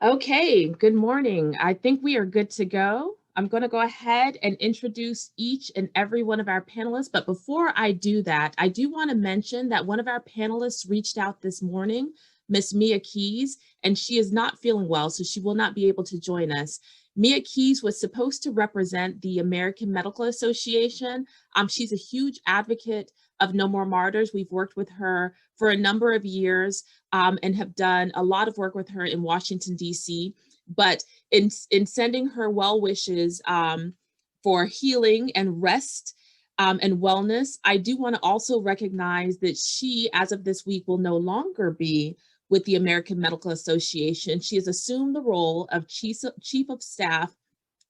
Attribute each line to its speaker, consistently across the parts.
Speaker 1: Okay, good morning. I think we are good to go. I'm going to go ahead and introduce each and every one of our panelists. But before I do that, I do want to mention that one of our panelists reached out this morning, Miss Mia Keys, and she is not feeling well, so she will not be able to join us. Mia Keys was supposed to represent the American Medical Association. She's a huge advocate of No More Martyrs. We've worked with her for a number of years and have done a lot of work with her in Washington, D.C. But in sending her well wishes for healing and rest and wellness, I do want to also recognize that she, as of this week, will no longer be with the American Medical Association. She has assumed the role of Chief of Staff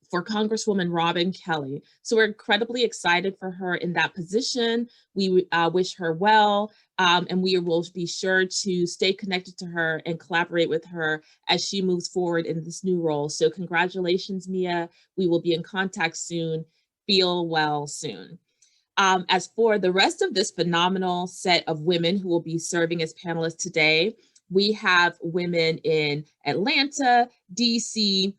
Speaker 1: for Congresswoman Robin Kelly. So we're incredibly excited for her in that position. We wish her well, and we will be sure to stay connected to her and collaborate with her as she moves forward in this new role. So congratulations, Mia. We will be in contact soon. Feel well soon. As for the rest of this phenomenal set of women who will be serving as panelists today, we have women in Atlanta, DC,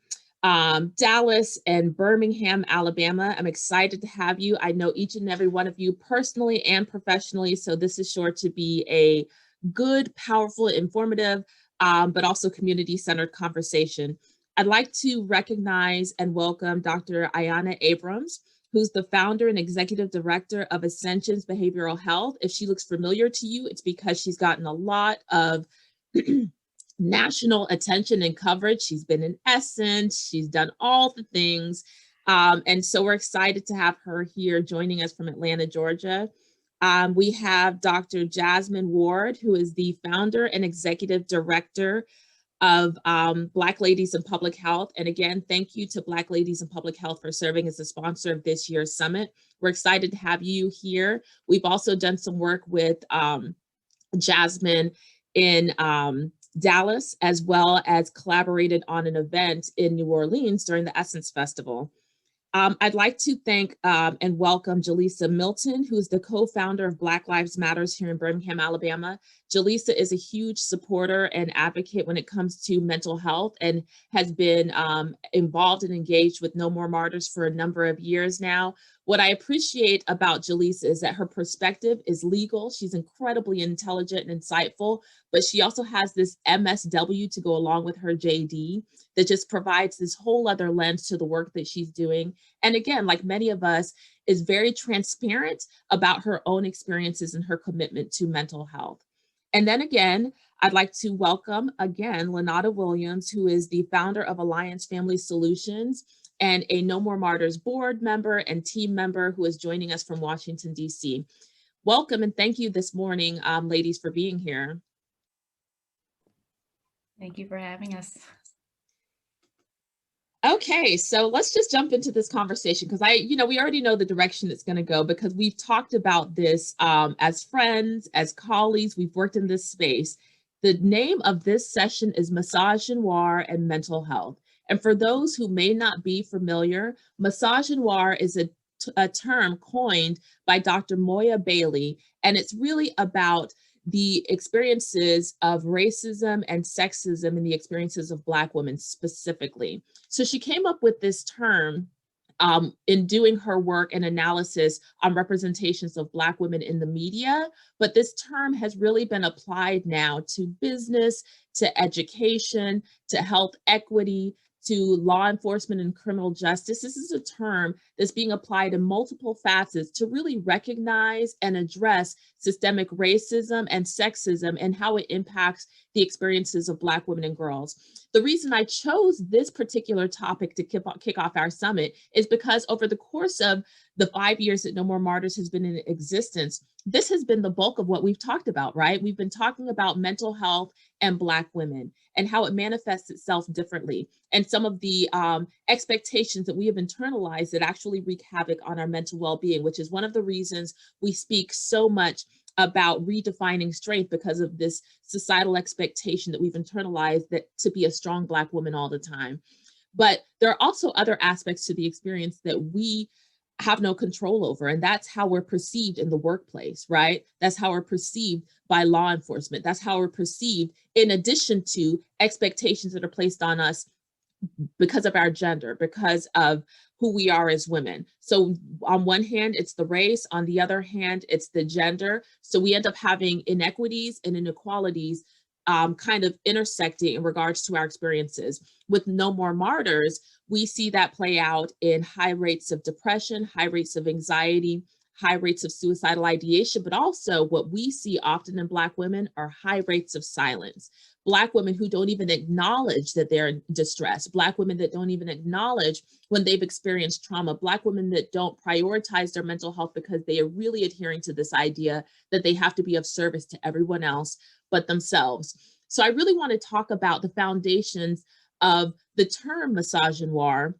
Speaker 1: Dallas, and Birmingham, Alabama. I'm excited to have you. I know each and every one of you personally and professionally, so this is sure to be a good, powerful, informative, but also community-centered conversation. I'd like to recognize and welcome Dr. Ayanna Abrams, who's the founder and executive director of Ascension's Behavioral Health. If she looks familiar to you, it's because she's gotten a lot of national attention and coverage. She's been in Essence, she's done all the things. And so we're excited to have her here joining us from Atlanta, Georgia. We have Dr. Jasmine Ward, who is the founder and executive director of Black Ladies in Public Health. And again, thank you to Black Ladies in Public Health for serving as the sponsor of this year's summit. We're excited to have you here. We've also done some work with Jasmine in Dallas, as well as collaborated on an event in New Orleans during the Essence Festival. I'd like to thank and welcome Jilisa Milton, who's the co-founder of Black Lives Matters here in Birmingham, Alabama. Jilisa is a huge supporter and advocate when it comes to mental health and has been involved and engaged with No More Martyrs for a number of years now. What I appreciate about Jilisa is that her perspective is legal. She's incredibly intelligent and insightful, but she also has this MSW to go along with her JD that just provides this whole other lens to the work that she's doing. And again, like many of us, is very transparent about her own experiences and her commitment to mental health. And then again, I'd like to welcome again, Lanada Williams, who is the founder of Alliance Family Solutions and a No More Martyrs board member and team member who is joining us from Washington, D.C. Welcome and thank you this morning, ladies, for being here.
Speaker 2: Thank you for having us.
Speaker 1: Okay, so let's just jump into this conversation because we already know the direction it's going to go because we've talked about this as friends, as colleagues, we've worked in this space. The name of this session is Misogynoir and Mental Health. And for those who may not be familiar, misogynoir is a term coined by Dr. Moya Bailey, and it's really about the experiences of racism and sexism and the experiences of Black women specifically. So she came up with this term in doing her work and analysis on representations of Black women in the media, but this term has really been applied now to business, to education, to health equity, to law enforcement and criminal justice. This is a term that's being applied in multiple facets to really recognize and address systemic racism and sexism and how it impacts the experiences of Black women and girls. The reason I chose this particular topic to kick off our summit is because over the course of the 5 years that No More Martyrs has been in existence, this has been the bulk of what we've talked about, right? We've been talking about mental health and Black women and how it manifests itself differently, and some of the expectations that we have internalized that actually wreak havoc on our mental well-being, which is one of the reasons we speak so much about redefining strength because of this societal expectation that we've internalized that to be a strong Black woman all the time. But there are also other aspects to the experience that we have no control over. And that's how we're perceived in the workplace, right? That's how we're perceived by law enforcement. That's how we're perceived, in addition to expectations that are placed on us because of our gender, because of who we are as women. So on one hand, it's the race. On the other hand, it's the gender. So we end up having inequities and inequalities kind of intersecting in regards to our experiences. With No More Martyrs, we see that play out in high rates of depression, high rates of anxiety, high rates of suicidal ideation, but also what we see often in Black women are high rates of silence. Black women who don't even acknowledge that they're in distress, Black women that don't even acknowledge when they've experienced trauma, Black women that don't prioritize their mental health because they are really adhering to this idea that they have to be of service to everyone else but themselves. So I really want to talk about the foundations of the term misogynoir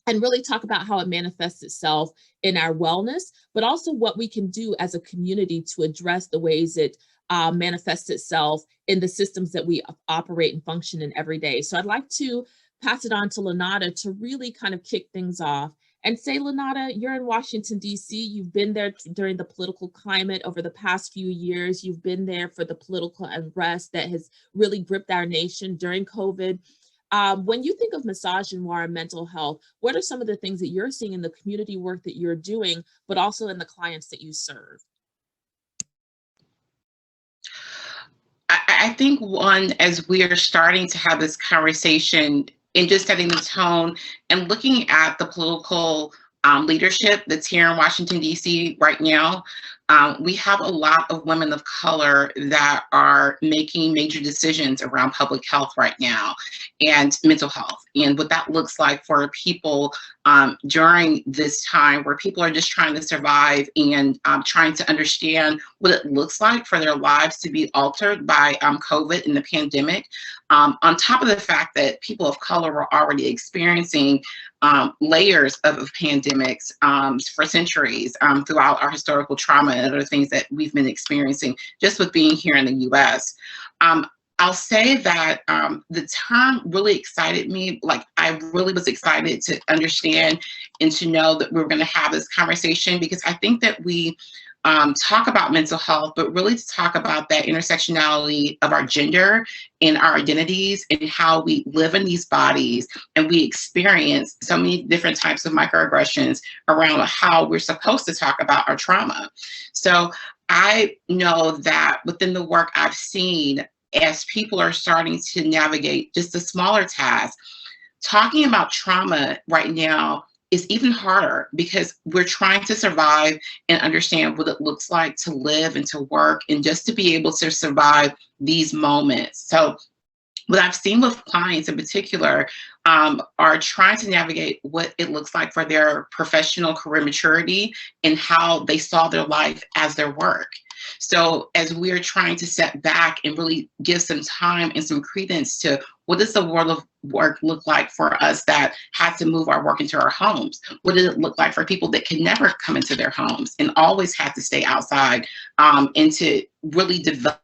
Speaker 1: and really talk about how it manifests itself in our wellness, but also what we can do as a community to address the ways it manifests itself in the systems that we operate and function in every day. So I'd like to pass it on to Lanada to really kind of kick things off and say, Lanada, you're in Washington, D.C. You've been there during the political climate over the past few years. You've been there for the political unrest that has really gripped our nation during COVID. When you think of misogynoir and mental health, what are some of the things that you're seeing in the community work that you're doing, but also in the clients that you serve?
Speaker 2: I think one, as we are starting to have this conversation and just setting the tone and looking at the political leadership that's here in Washington, D.C. right now, we have a lot of women of color that are making major decisions around public health right now and mental health, and what that looks like for people during this time where people are just trying to survive and trying to understand what it looks like for their lives to be altered by COVID and the pandemic. On top of the fact that people of color were already experiencing layers of pandemics for centuries throughout our historical trauma and other things that we've been experiencing just with being here in the US. I'll say that the term really excited me. Like, I really was excited to understand and to know that we were going to have this conversation, because I think that we talk about mental health, but really to talk about that intersectionality of our gender and our identities and how we live in these bodies, and we experience so many different types of microaggressions around how we're supposed to talk about our trauma. So I know that within the work I've seen, as people are starting to navigate just the smaller tasks, talking about trauma right now is even harder, because we're trying to survive and understand what it looks like to live and to work and just to be able to survive these moments. So what I've seen with clients in particular are trying to navigate what it looks like for their professional career maturity and how they saw their life as their work. So as we're trying to step back and really give some time and some credence to what does the world of work look like for us that had to move our work into our homes? What did it look like for people that could never come into their homes and always had to stay outside, and to really develop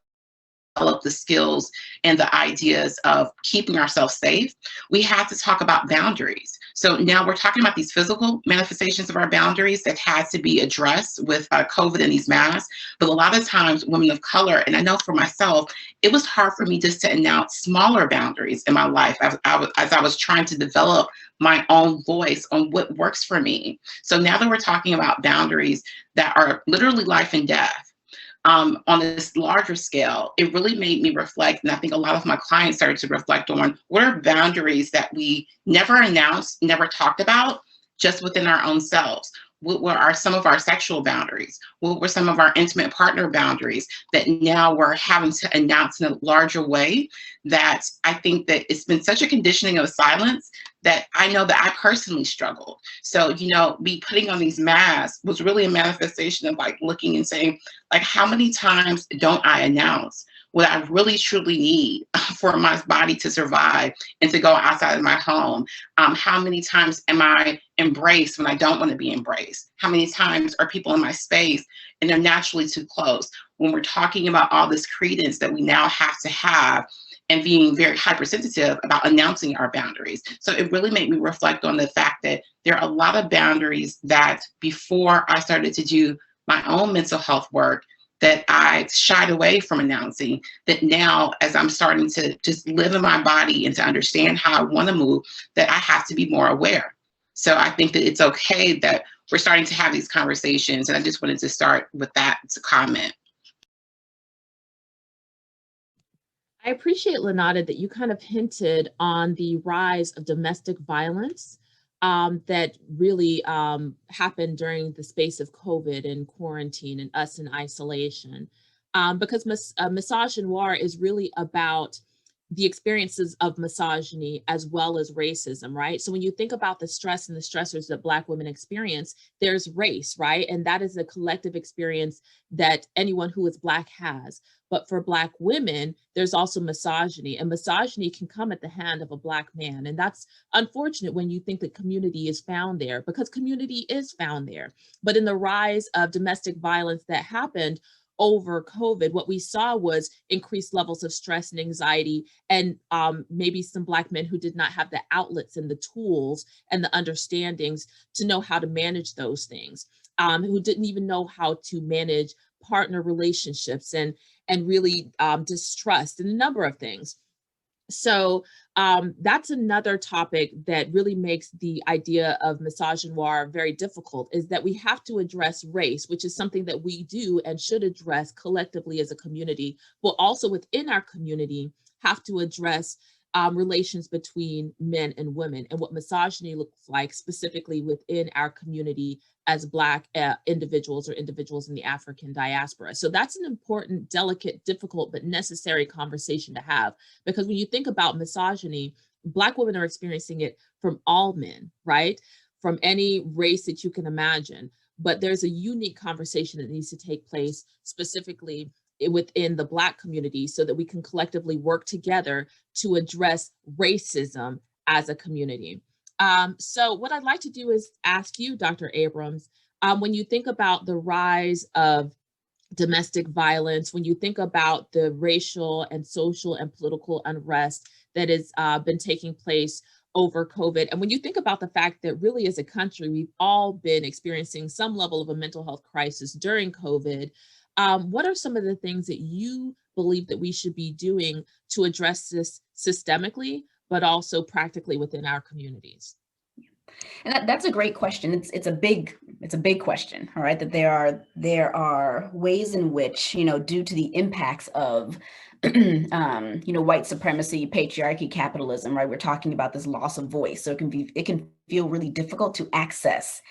Speaker 2: the skills and the ideas of keeping ourselves safe? We have to talk about boundaries. So now we're talking about these physical manifestations of our boundaries that had to be addressed with COVID and these masks. But a lot of times women of color, and I know for myself, it was hard for me just to announce smaller boundaries in my life as I was trying to develop my own voice on what works for me. So now that we're talking about boundaries that are literally life and death, on this larger scale, it really made me reflect, and I think a lot of my clients started to reflect on what are boundaries that we never announced, never talked about, just within our own selves. What were some of our sexual boundaries? What were some of our intimate partner boundaries that now we're having to announce in a larger way? That I think that it's been such a conditioning of silence that I know that I personally struggled. So, me putting on these masks was really a manifestation of like looking and saying, like, how many times don't I announce what I really truly need for my body to survive and to go outside of my home? How many times am I embraced when I don't want to be embraced? How many times are people in my space and they're naturally too close? When we're talking about all this credence that we now have to have and being very hypersensitive about announcing our boundaries. So it really made me reflect on the fact that there are a lot of boundaries that before I started to do my own mental health work that I shied away from announcing, that now as I'm starting to just live in my body and to understand how I want to move, that I have to be more aware. So I think that it's okay that we're starting to have these conversations. And I just wanted to start with that to comment.
Speaker 1: I appreciate, Lanada, that you kind of hinted on the rise of domestic violence that really happened during the space of COVID and quarantine and us in isolation. Because Misogynoir is really about the experiences of misogyny as well as racism, right? So when you think about the stress and the stressors that Black women experience, there's race, right? And that is a collective experience that anyone who is Black has. But for Black women, there's also misogyny, and misogyny can come at the hand of a Black man. And that's unfortunate when you think that community is found there, because community is found there. But in the rise of domestic violence that happened over COVID, what we saw was increased levels of stress and anxiety, and maybe some Black men who did not have the outlets and the tools and the understandings to know how to manage those things, who didn't even know how to manage partner relationships and really distrust and a number of things. So that's another topic that really makes the idea of misogynoir very difficult, is that we have to address race, which is something that we do and should address collectively as a community, but also within our community have to address relations between men and women and what misogyny looks like specifically within our community as Black individuals or individuals in the African diaspora. So that's an important, delicate, difficult, but necessary conversation to have, because when you think about misogyny, Black women are experiencing it from all men, right? From any race that you can imagine. But there's a unique conversation that needs to take place specifically within the Black community so that we can collectively work together to address racism as a community. So what I'd like to do is ask you, Dr. Abrams, when you think about the rise of domestic violence, when you think about the racial and social and political unrest that has been taking place over COVID, and when you think about the fact that really as a country, we've all been experiencing some level of a mental health crisis during COVID, what are some of the things that you believe that we should be doing to address this systemically, but also practically within our communities?
Speaker 3: And that's a great question. It's a big question, all right, that there are ways in which, due to the impacts of white supremacy, patriarchy, capitalism, right? We're talking about this loss of voice. So it can feel really difficult to access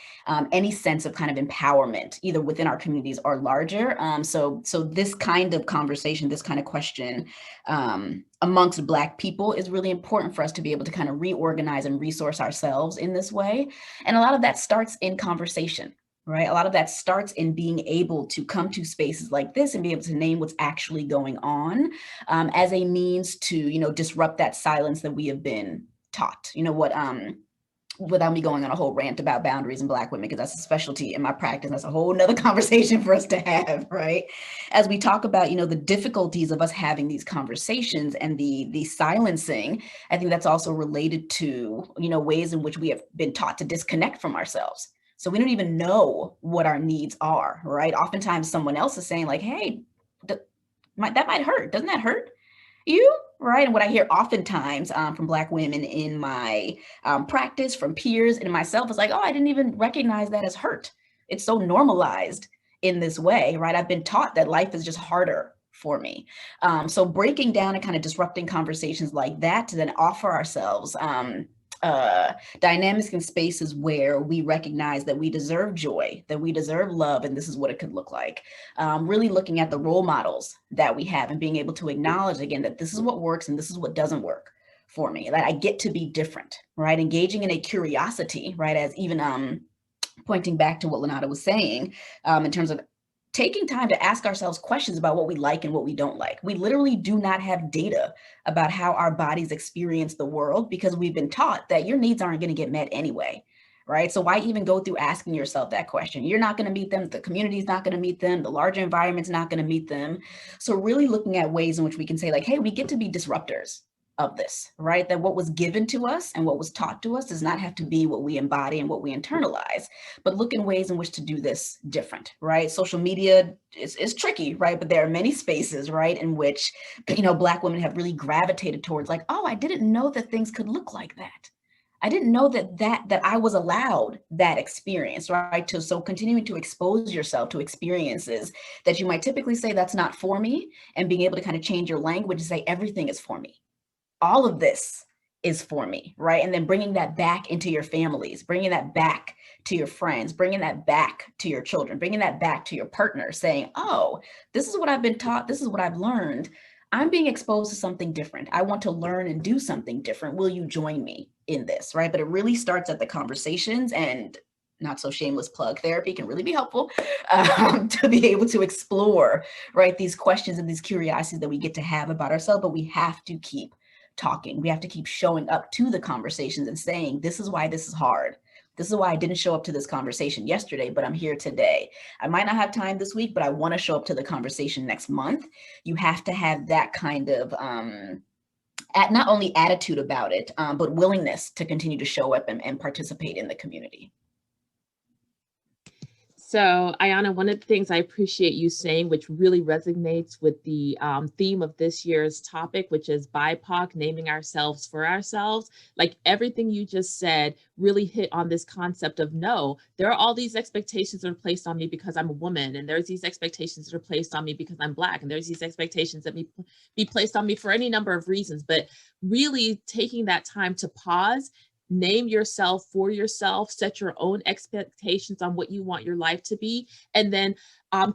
Speaker 3: any sense of kind of empowerment, either within our communities or larger. So this kind of conversation, this kind of question amongst Black people is really important for us to be able to kind of reorganize and resource ourselves in this way. And a lot of that starts in conversation. Right. A lot of that starts in being able to come to spaces like this and be able to name what's actually going on as a means to, disrupt that silence that we have been taught. Without me going on a whole rant about boundaries and Black women, because that's a specialty in my practice. That's a whole nother conversation for us to have, right? As we talk about, the difficulties of us having these conversations and the silencing, I think that's also related to, ways in which we have been taught to disconnect from ourselves. So we don't even know what our needs are, right? Oftentimes someone else is saying like, hey, that might hurt. Doesn't that hurt you? Right. And what I hear oftentimes from Black women in my practice, from peers and myself is like, oh, I didn't even recognize that as hurt. It's so normalized in this way, right? I've been taught that life is just harder for me. So breaking down and kind of disrupting conversations like that to then offer ourselves dynamics and spaces where we recognize that we deserve joy, that we deserve love, and this is what it could look like. Really looking at the role models that we have and being able to acknowledge again that this is what works and this is what doesn't work for me, that I get to be different, right? Engaging in a curiosity, right? As even pointing back to what Lanada was saying in terms of taking time to ask ourselves questions about what we like and what we don't like. We literally do not have data about how our bodies experience the world because we've been taught that your needs aren't going to get met anyway, right? So why even go through asking yourself that question? You're not going to meet them. The community's not going to meet them. The larger environment's not going to meet them. So really looking at ways in which we can say like, hey, we get to be disruptors of this, right? That what was given to us and what was taught to us does not have to be what we embody and what we internalize, but look in ways in which to do this different, right? Social media is tricky, right? But there are many spaces, right, in which, you know, Black women have really gravitated towards like, oh, I didn't know that things could look like that. I didn't know that I was allowed that experience, right? So continuing to expose yourself to experiences that you might typically say that's not for me, and being able to kind of change your language and say everything is for me. All of this is for me, right? And then bringing that back into your families, bringing that back to your friends, bringing that back to your children, bringing that back to your partner, saying, oh, this is what I've been taught. This is what I've learned. I'm being exposed to something different. I want to learn and do something different. Will you join me in this, right? But it really starts at the conversations, and not so shameless plug, therapy can really be helpful to be able to explore, right, these questions and these curiosities that we get to have about ourselves, but we have to keep talking. We have to keep showing up to the conversations and saying, this is why this is hard. This is why I didn't show up to this conversation yesterday, but I'm here today. I might not have time this week, but I want to show up to the conversation next month. You have to have that kind of not only attitude about it, but willingness to continue to show up and participate in the community.
Speaker 1: So, Ayanna, one of the things I appreciate you saying, which really resonates with the theme of this year's topic, which is BIPOC, naming ourselves for ourselves, like everything you just said really hit on this concept of, no, there are all these expectations that are placed on me because I'm a woman, and there's these expectations that are placed on me because I'm Black, and there's these expectations that be placed on me for any number of reasons, but really taking that time to pause, name yourself for yourself, set your own expectations on what you want your life to be, and then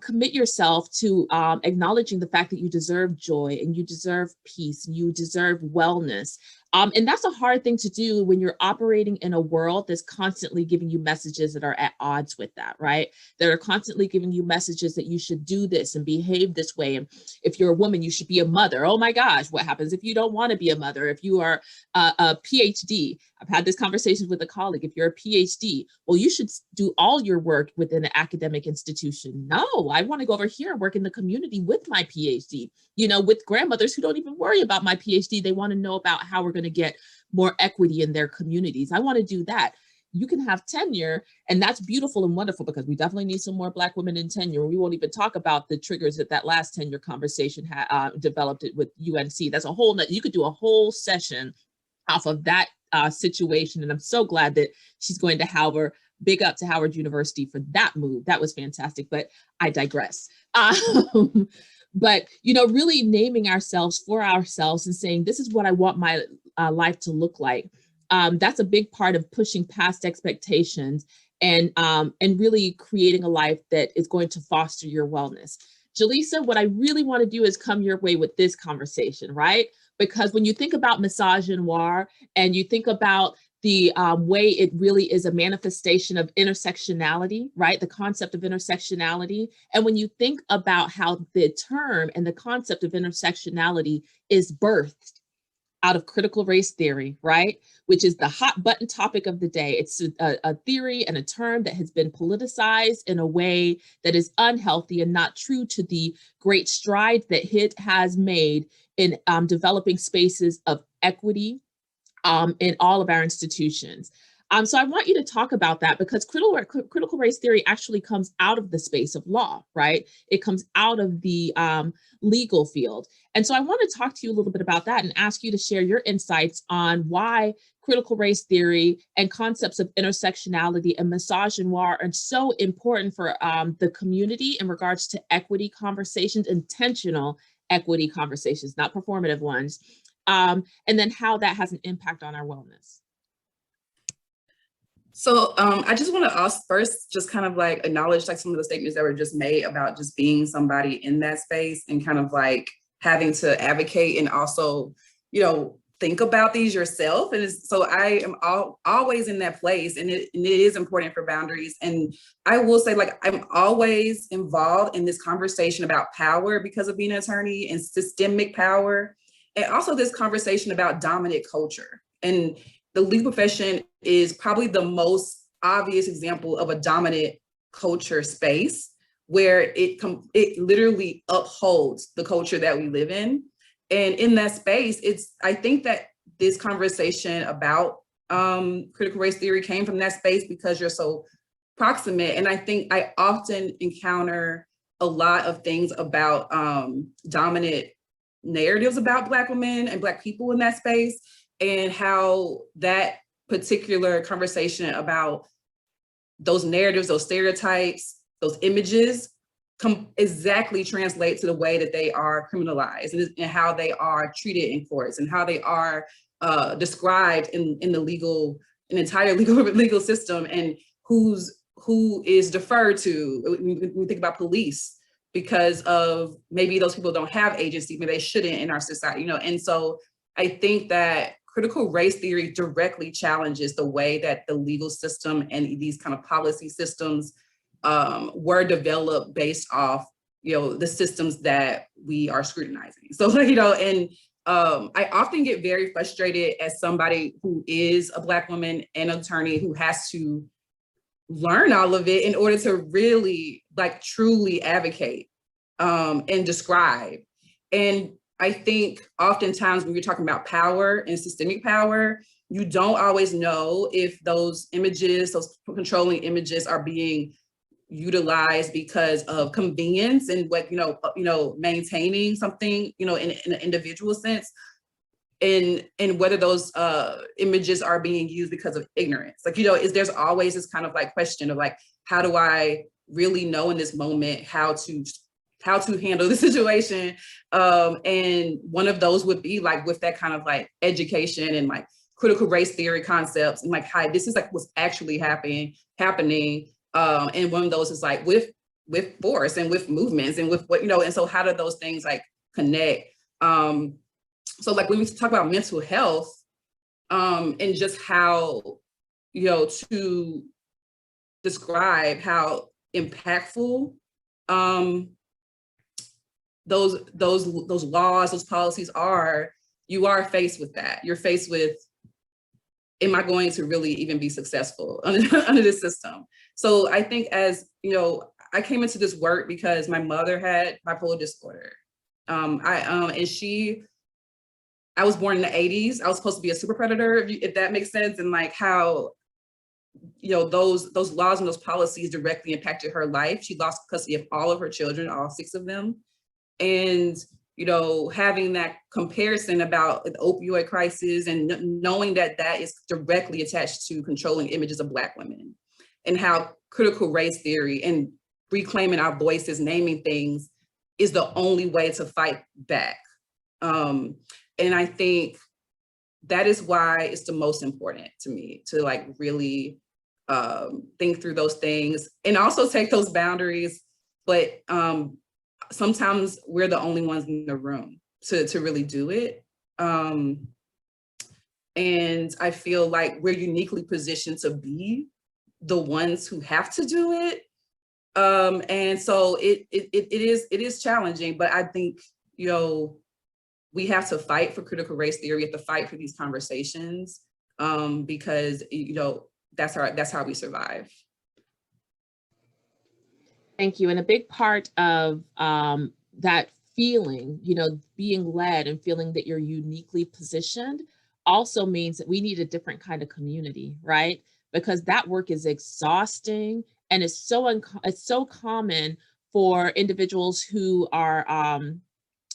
Speaker 1: commit yourself to acknowledging the fact that you deserve joy and you deserve peace and you deserve wellness. And that's a hard thing to do when you're operating in a world that's constantly giving you messages that are at odds with that, right? That are constantly giving you messages that you should do this and behave this way. And if you're a woman, you should be a mother. Oh my gosh, what happens if you don't want to be a mother? If you are a PhD, I've had this conversation with a colleague. If you're a PhD, well, you should do all your work within an academic institution. No, I want to go over here and work in the community with my PhD, you know, with grandmothers who don't even worry about my PhD. They want to know about how we're going to get more equity in their communities. I want to do that. You can have tenure, and that's beautiful and wonderful, because we definitely need some more Black women in tenure. We won't even talk about the triggers that last tenure conversation developed it with UNC. That's a whole, you could do a whole session off of that situation. And I'm so glad that she's going to Howard. Big up to Howard University for that move. That was fantastic, but I digress. But, you know, really naming ourselves for ourselves and saying, this is what I want my life to look like. That's a big part of pushing past expectations and really creating a life that is going to foster your wellness. Jilisa, what I really want to do is come your way with this conversation, right? Because when you think about misogynoir and you think about the way it really is a manifestation of intersectionality, right? The concept of intersectionality. And when you think about how the term and the concept of intersectionality is birthed out of critical race theory, right? Which is the hot button topic of the day. It's a theory and a term that has been politicized in a way that is unhealthy and not true to the great strides that it has made in developing spaces of equity in all of our institutions. So I want you to talk about that, because critical race theory actually comes out of the space of law, right? It comes out of the legal field. And so I want to talk to you a little bit about that and ask you to share your insights on why critical race theory and concepts of intersectionality and misogynoir are so important for the community in regards to equity conversations, intentional equity conversations, not performative ones, and then how that has an impact on our wellness.
Speaker 4: So I just want to first just kind of like acknowledge like some of the statements that were just made about just being somebody in that space and kind of like having to advocate and also, you know, think about these yourself. And so I am always in that place, and it is important for boundaries. And I will say, like, I'm always involved in this conversation about power because of being an attorney and systemic power, and also this conversation about dominant culture. And the legal profession is probably the most obvious example of a dominant culture space where it literally upholds the culture that we live in. And in that space, I think that this conversation about critical race theory came from that space because you're so proximate. And I think I often encounter a lot of things about dominant narratives about Black women and Black people in that space, and how that particular conversation about those narratives, those stereotypes, those images exactly translate to the way that they are criminalized and how they are treated in courts and how they are described in the entire legal system, and who is deferred to when we think about police, because of maybe those people don't have agency, maybe they shouldn't in our society, you know. And so I think that critical race theory directly challenges the way that the legal system and these kind of policy systems were developed based off, you know, the systems that we are scrutinizing. So, you know, and I often get very frustrated as somebody who is a Black woman and attorney who has to learn all of it in order to really like truly advocate and describe. And I think oftentimes when you're talking about power and systemic power, you don't always know if those images, those controlling images, are being utilized because of convenience and what, you know, maintaining something, you know, in an individual sense, and whether those images are being used because of ignorance. Like, you know, there's always this kind of like question of like, how do I really know in this moment how to handle the situation? And one of those would be like with that kind of like education and like critical race theory concepts, and like, hi, this is like what's actually happening. And one of those is like with force and with movements and with what, you know, and so how do those things like connect? So like when we talk about mental health, and just how, you know, to describe how impactful those laws, those policies are, you are faced with that. You're faced with, am I going to really even be successful under this system? So I think, as you know, I came into this work because my mother had bipolar disorder. I was born in the 80s. I was supposed to be a super predator, if that makes sense. And like how, you know, those laws and those policies directly impacted her life. She lost custody of all of her children, all 6 of them. And, you know, having that comparison about the opioid crisis and knowing that that is directly attached to controlling images of Black women, and how critical race theory and reclaiming our voices, naming things, is the only way to fight back. And I think that is why it's the most important to me to like really think through those things and also take those boundaries. But sometimes we're the only ones in the room to really do it. And I feel like we're uniquely positioned to be the ones who have to do it. And so it is challenging, but I think, you know, we have to fight for critical race theory. We have to fight for these conversations because, you know, that's how we survive.
Speaker 1: Thank you. And a big part of that feeling, you know, being led and feeling that you're uniquely positioned also means that we need a different kind of community, right? Because that work is exhausting, and it's so common for individuals who are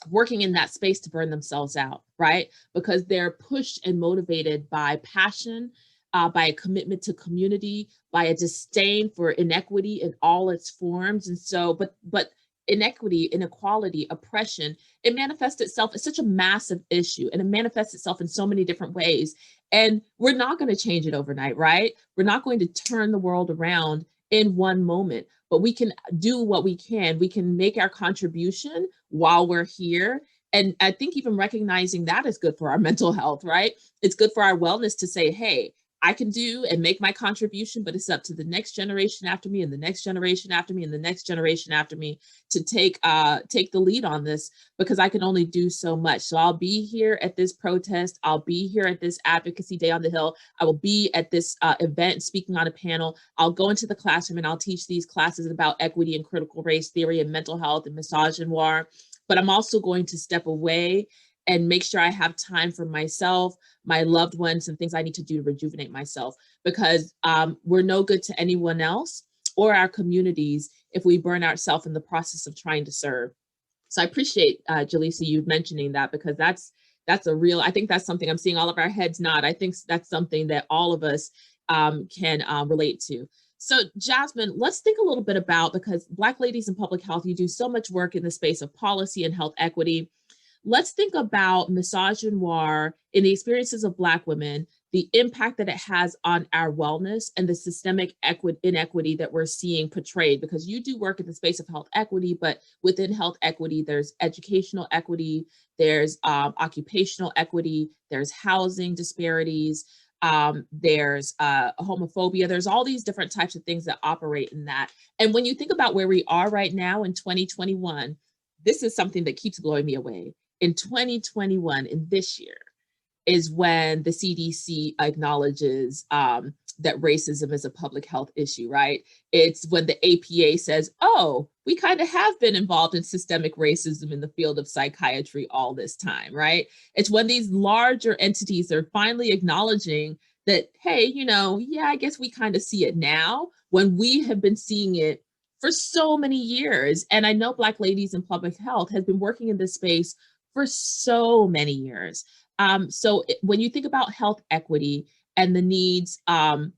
Speaker 1: working in that space to burn themselves out, right? Because they're pushed and motivated by passion, by a commitment to community, by a disdain for inequity in all its forms. And so, but inequity, inequality, oppression, it manifests itself as such a massive issue, and it manifests itself in so many different ways. And we're not going to change it overnight, right? We're not going to turn the world around in one moment, but we can do what we can. We can make our contribution while we're here. And I think even recognizing that is good for our mental health, right? It's good for our wellness to say, hey, I can do and make my contribution, but it's up to the next generation after me and the next generation after me and the next generation after me to take the lead on this, because I can only do so much. So I'll be here at this protest. I'll be here at this advocacy day on the Hill. I will be at this event speaking on a panel. I'll go into the classroom and I'll teach these classes about equity and critical race theory and mental health and misogynoir. But I'm also going to step away and make sure I have time for myself, my loved ones, and things I need to do to rejuvenate myself, because we're no good to anyone else or our communities if we burn ourselves in the process of trying to serve. So I appreciate, Jilisa, you mentioning that, because that's a real, I think that's something I'm seeing all of our heads nod. I think that's something that all of us can relate to. So Jasmine, let's think a little bit about, because Black Ladies in Public Health, you do so much work in the space of policy and health equity. Let's think about misogynoir in the experiences of Black women, the impact that it has on our wellness and the systemic inequity that we're seeing portrayed, because you do work in the space of health equity, but within health equity, there's educational equity, there's occupational equity, there's housing disparities, there's homophobia, there's all these different types of things that operate in that. And when you think about where we are right now in 2021, this is something that keeps blowing me away. In 2021, in this year, is when the CDC acknowledges that racism is a public health issue, right? It's when the APA says, oh, we kind of have been involved in systemic racism in the field of psychiatry all this time, right? It's when these larger entities are finally acknowledging that, hey, yeah, I guess we kind of see it now, when we have been seeing it for so many years. And I know Black Ladies in Public Health has been working in this space for so many years. So when you think about health equity and the needs of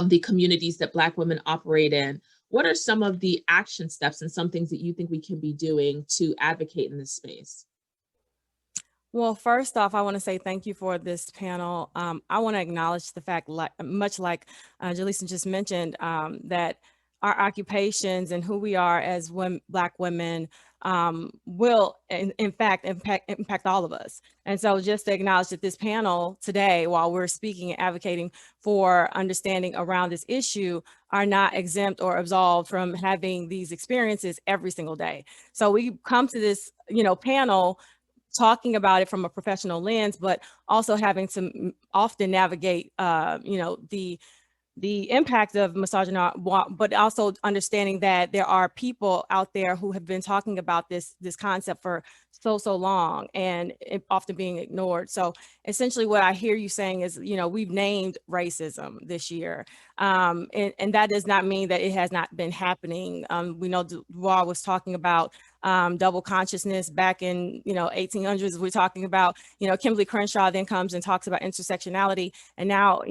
Speaker 1: the communities that Black women operate in, what are some of the action steps and some things that you think we can be doing to advocate in this space?
Speaker 5: Well, first off, I want to say thank you for this panel. I want to acknowledge the fact, much like Jilisa just mentioned, that our occupations and who we are as Black women will, in fact, impact all of us. And so just to acknowledge that this panel today, while we're speaking and advocating for understanding around this issue, are not exempt or absolved from having these experiences every single day. So we come to this, panel talking about it from a professional lens, but also having to often navigate, the impact of misogyny, but also understanding that there are people out there who have been talking about this concept for so long, and it often being ignored. So essentially what I hear you saying is, we've named racism this year. And that does not mean that it has not been happening. We know Dubois was talking about double consciousness back in 1800s. We're talking about Kimberly Crenshaw then comes and talks about intersectionality, and now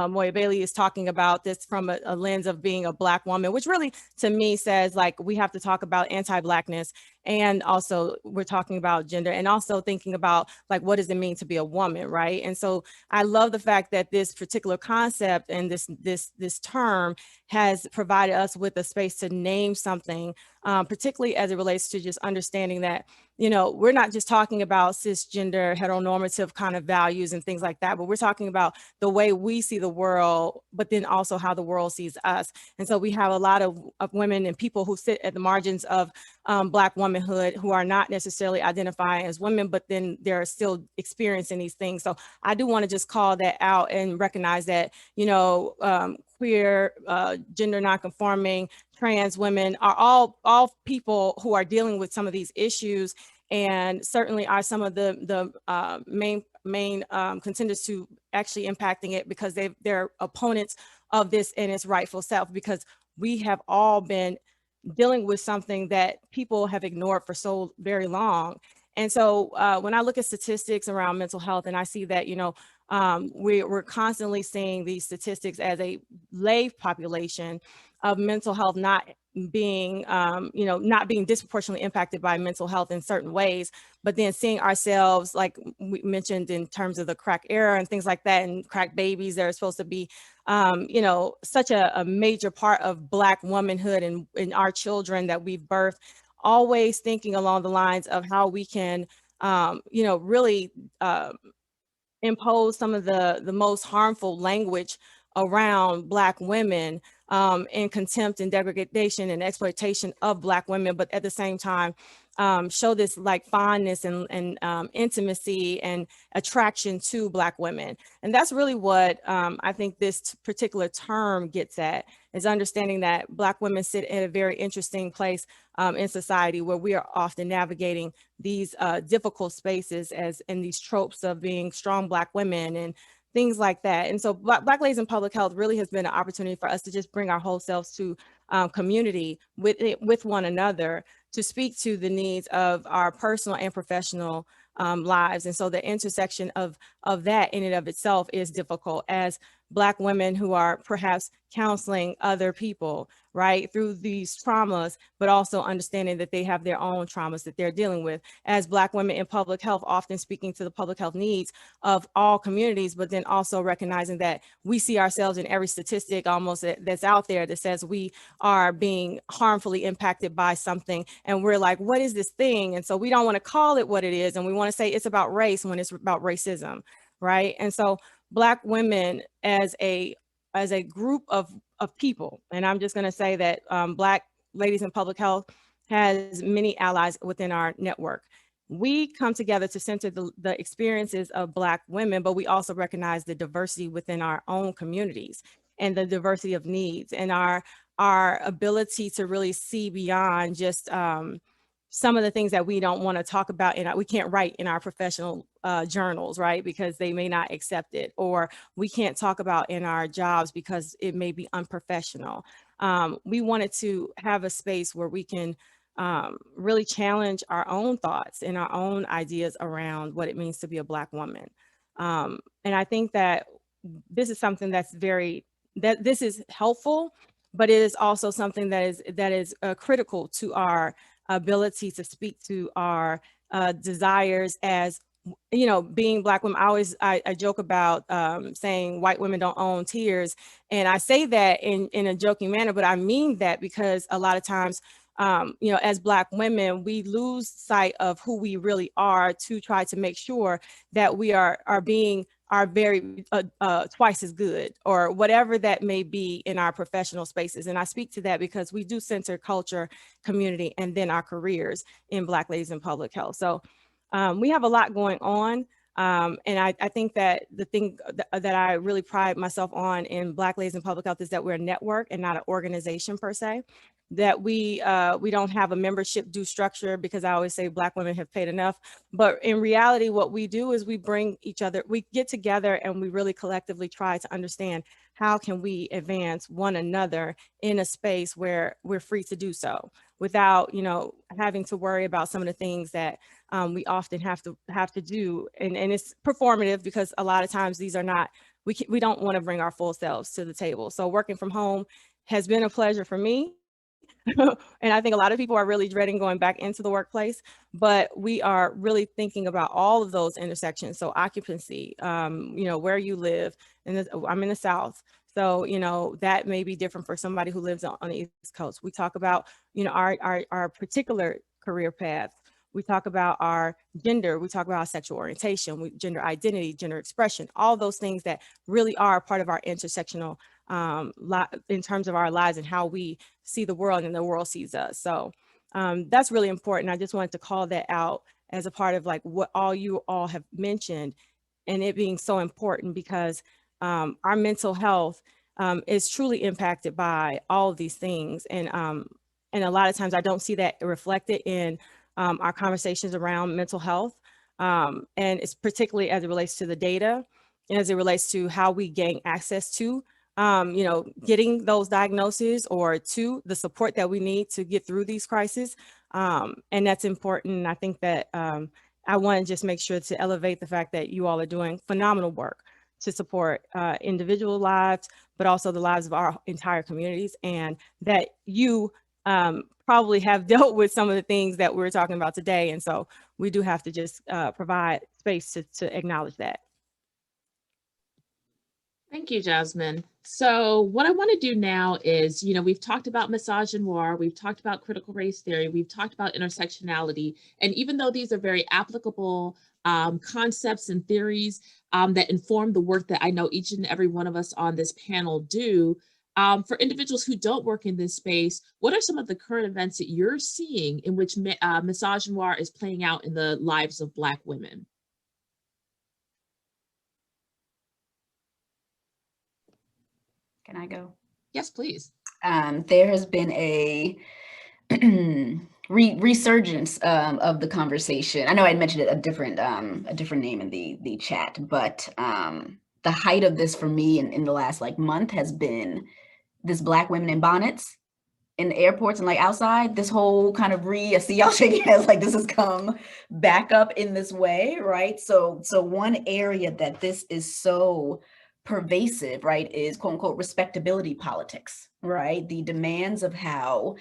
Speaker 5: Moya Bailey is talking about this from a lens of being a Black woman, which really to me says like we have to talk about anti-Blackness, and also we're talking about gender, and also thinking about like what does it mean to be a woman, right? And so I love the fact that this particular concept and this term has provided us with a space to name something, particularly as it relates to just understanding that, we're not just talking about cisgender, heteronormative kind of values and things like that, but we're talking about the way we see the world, but then also how the world sees us. And so we have a lot of women and people who sit at the margins of Black womanhood who are not necessarily identifying as women, but then they're still experiencing these things. So I do want to just call that out and recognize that, queer, gender nonconforming, trans women are all people who are dealing with some of these issues, and certainly are some of the main contenders to actually impacting it, because they're opponents of this in its rightful self, because we have all been dealing with something that people have ignored for so very long. And so when I look at statistics around mental health, and I see that, we're constantly seeing these statistics as a lay population of mental health not being, not being disproportionately impacted by mental health in certain ways, but then seeing ourselves, like we mentioned in terms of the crack era and things like that, and crack babies that are supposed to be, such a major part of Black womanhood and our children that we've birthed, always thinking along the lines of how we can, really impose some of the most harmful language around Black women, and contempt and degradation and exploitation of Black women, but at the same time, show this like fondness and intimacy and attraction to Black women. And that's really what I think this particular term gets at, is understanding that Black women sit in a very interesting place in society, where we are often navigating these difficult spaces as in these tropes of being strong Black women and things like that. And so Black Ladies in Public Health really has been an opportunity for us to just bring our whole selves to community with one another, to speak to the needs of our personal and professional lives. And so the intersection of that in and of itself is difficult, as Black women who are perhaps counseling other people, right, through these traumas, but also understanding that they have their own traumas that they're dealing with. As Black women in public health, often speaking to the public health needs of all communities, but then also recognizing that we see ourselves in every statistic almost that's out there that says we are being harmfully impacted by something. And we're like, what is this thing? And so we don't want to call it what it is. And we want to say it's about race when it's about racism, right? And so Black women as a group of people, and I'm just going to say that Black Ladies in Public Health has many allies within our network. We come together to center the experiences of Black women, but we also recognize the diversity within our own communities and the diversity of needs, and our ability to really see beyond just some of the things that we don't want to talk about we can't write in our professional journals, right? Because they may not accept it, or we can't talk about in our jobs because it may be unprofessional. We wanted to have a space where we can really challenge our own thoughts and our own ideas around what it means to be a Black woman. And I think that this is something that this is helpful, but it is also something that is critical to our ability to speak to our desires as, you know, being Black women. I joke about saying white women don't own tears. And I say that in a joking manner, but I mean that because a lot of times, you know, as Black women, we lose sight of who we really are to try to make sure that we are very twice as good, or whatever that may be in our professional spaces. And I speak to that because we do center culture, community, and then our careers in Black Ladies in Public Health. So we have a lot going on. And I think that the thing that I really pride myself on in Black Ladies in Public Health is that we're a network and not an organization per se. That we don't have a membership due structure, because I always say Black women have paid enough. But in reality, what we do is we bring each other, we get together and we really collectively try to understand how can we advance one another in a space where we're free to do so without, you know, having to worry about some of the things that we often have to do. And it's performative, because a lot of times these are not, we don't want to bring our full selves to the table. So working from home has been a pleasure for me. And I think a lot of people are really dreading going back into the workplace, but we are really thinking about all of those intersections. So occupancy, you know, where you live, and I'm in the South. So, you know, that may be different for somebody who lives on the East Coast. We talk about, you know, our particular career paths. We talk about our gender, we talk about our sexual orientation, gender identity, gender expression, all those things that really are part of our intersectional in terms of our lives and how we see the world and the world sees us. So that's really important. I just wanted to call that out as a part of like what all you all have mentioned, and it being so important, because our mental health is truly impacted by all of these things. And a lot of times I don't see that reflected in our conversations around mental health. And it's particularly as it relates to the data and as it relates to how we gain access to you know, getting those diagnoses or to the support that we need to get through these crises. And that's important. And I think that I want to just make sure to elevate the fact that you all are doing phenomenal work to support individual lives, but also the lives of our entire communities, and that you probably have dealt with some of the things that we're talking about today. And so we do have to just provide space to acknowledge that.
Speaker 1: Thank you, Jasmine. So what I want to do now is, you know, we've talked about misogynoir, we've talked about critical race theory, we've talked about intersectionality, and even though these are very applicable concepts and theories that inform the work that I know each and every one of us on this panel do. For individuals who don't work in this space, what are some of the current events that you're seeing in which misogynoir is playing out in the lives of Black women?
Speaker 3: Can I go?
Speaker 1: Yes, please.
Speaker 3: There has been a resurgence of the conversation. I know I mentioned it a different name in the chat, but the height of this for me in the last like month has been this Black women in bonnets in the airports and like outside. This whole kind of I see y'all shaking heads like this has come back up in this way, right? So one area that this is so pervasive, right, is quote unquote respectability politics, right? The demands of how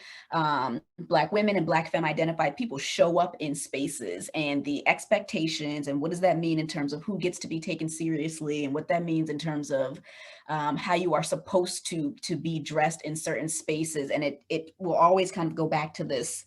Speaker 3: Black women and Black femme identified people show up in spaces, and the expectations, and what does that mean in terms of who gets to be taken seriously, and what that means in terms of how you are supposed to be dressed in certain spaces. And it will always kind of go back to this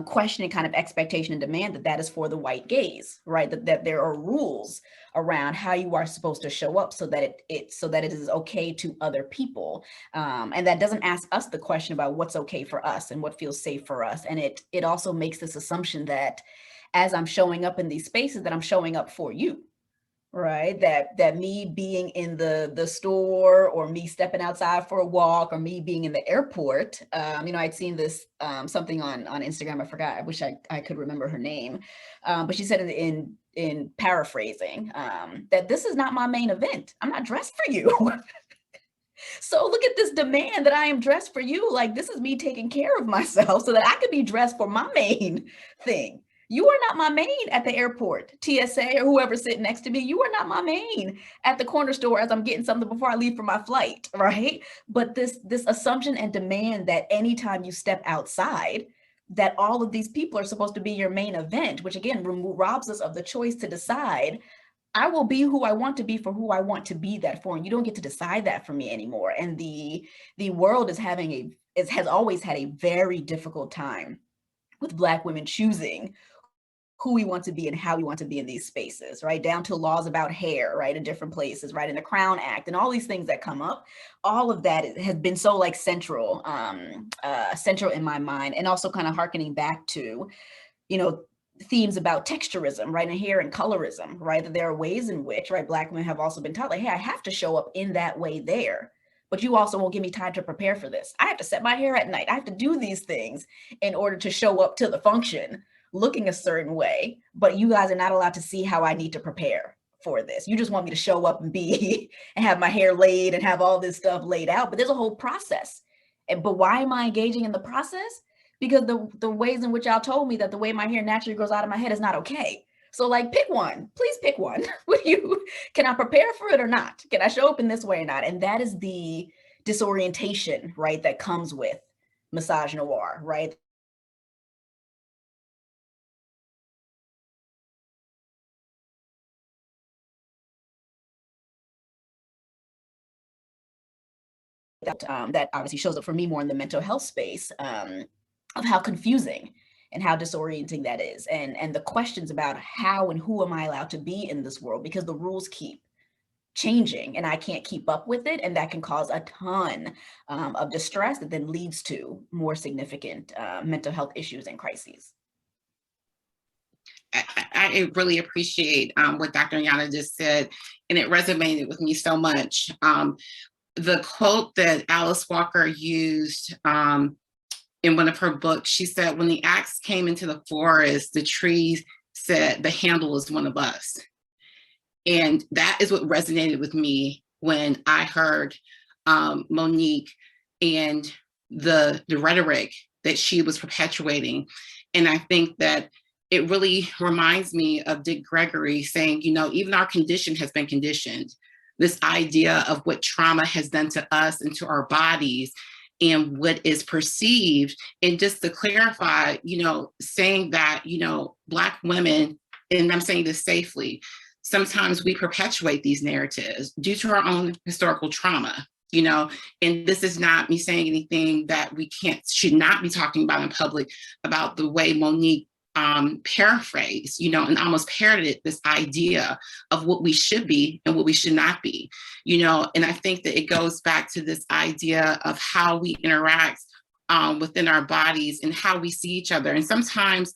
Speaker 3: question and kind of expectation and demand that is for the white gaze, right? That there are rules around how you are supposed to show up so that it is okay to other people, and that doesn't ask us the question about what's okay for us and what feels safe for us. And it also makes this assumption that as I'm showing up in these spaces, that I'm showing up for you. Right, that me being in the store, or me stepping outside for a walk, or me being in the airport, I'd seen this something on Instagram. I forgot. I wish I could remember her name, but she said in paraphrasing that this is not my main event. I'm not dressed for you. So look at this demand that I am dressed for you. Like, this is me taking care of myself so that I could be dressed for my main thing. You are not my main at the airport, TSA, or whoever's sitting next to me. You are not my main at the corner store as I'm getting something before I leave for my flight, right? But this assumption and demand that anytime you step outside, that all of these people are supposed to be your main event, which again robs us of the choice to decide, I will be who I want to be for who I want to be that for, and you don't get to decide that for me anymore. And the world has always had a very difficult time with Black women choosing who we want to be and how we want to be in these spaces, right? Down to laws about hair, right? In different places, right? In the Crown Act and all these things that come up, all of that has been so like central in my mind. And also kind of hearkening back to, themes about texturism, right? And hair and colorism, right? That there are ways in which, right, Black women have also been taught like, hey, I have to show up in that way there. But you also won't give me time to prepare for this. I have to set my hair at night. I have to do these things in order to show up to the function looking a certain way, but you guys are not allowed to see how I need to prepare for this. You just want me to show up and be and have my hair laid and have all this stuff laid out, but there's a whole process. But why am I engaging in the process? Because the ways in which y'all told me that the way my hair naturally grows out of my head is not okay. So like, pick one, please pick one. Can I prepare for it or not? Can I show up in this way or not? And that is the disorientation, right, that comes with misogynoir, right? That obviously shows up for me more in the mental health space, of how confusing and how disorienting that is, and the questions about how and who am I allowed to be in this world, because the rules keep changing and I can't keep up with it, and that can cause a ton of distress that then leads to more significant mental health issues and crises.
Speaker 2: I really appreciate what Dr. Ayanna just said, and it resonated with me so much. The quote that Alice Walker used in one of her books, she said, when the axe came into the forest, the trees said, the handle is one of us. And that is what resonated with me when I heard Monique and the rhetoric that she was perpetuating. And I think that it really reminds me of Dick Gregory saying, even our condition has been conditioned. This idea of what trauma has done to us and to our bodies and what is perceived. And just to clarify, saying that, Black women, and I'm saying this safely, sometimes we perpetuate these narratives due to our own historical trauma, and this is not me saying anything that we should not be talking about in public, about the way Monique paraphrase, and almost parroted this idea of what we should be and what we should not be, and I think that it goes back to this idea of how we interact within our bodies and how we see each other. And sometimes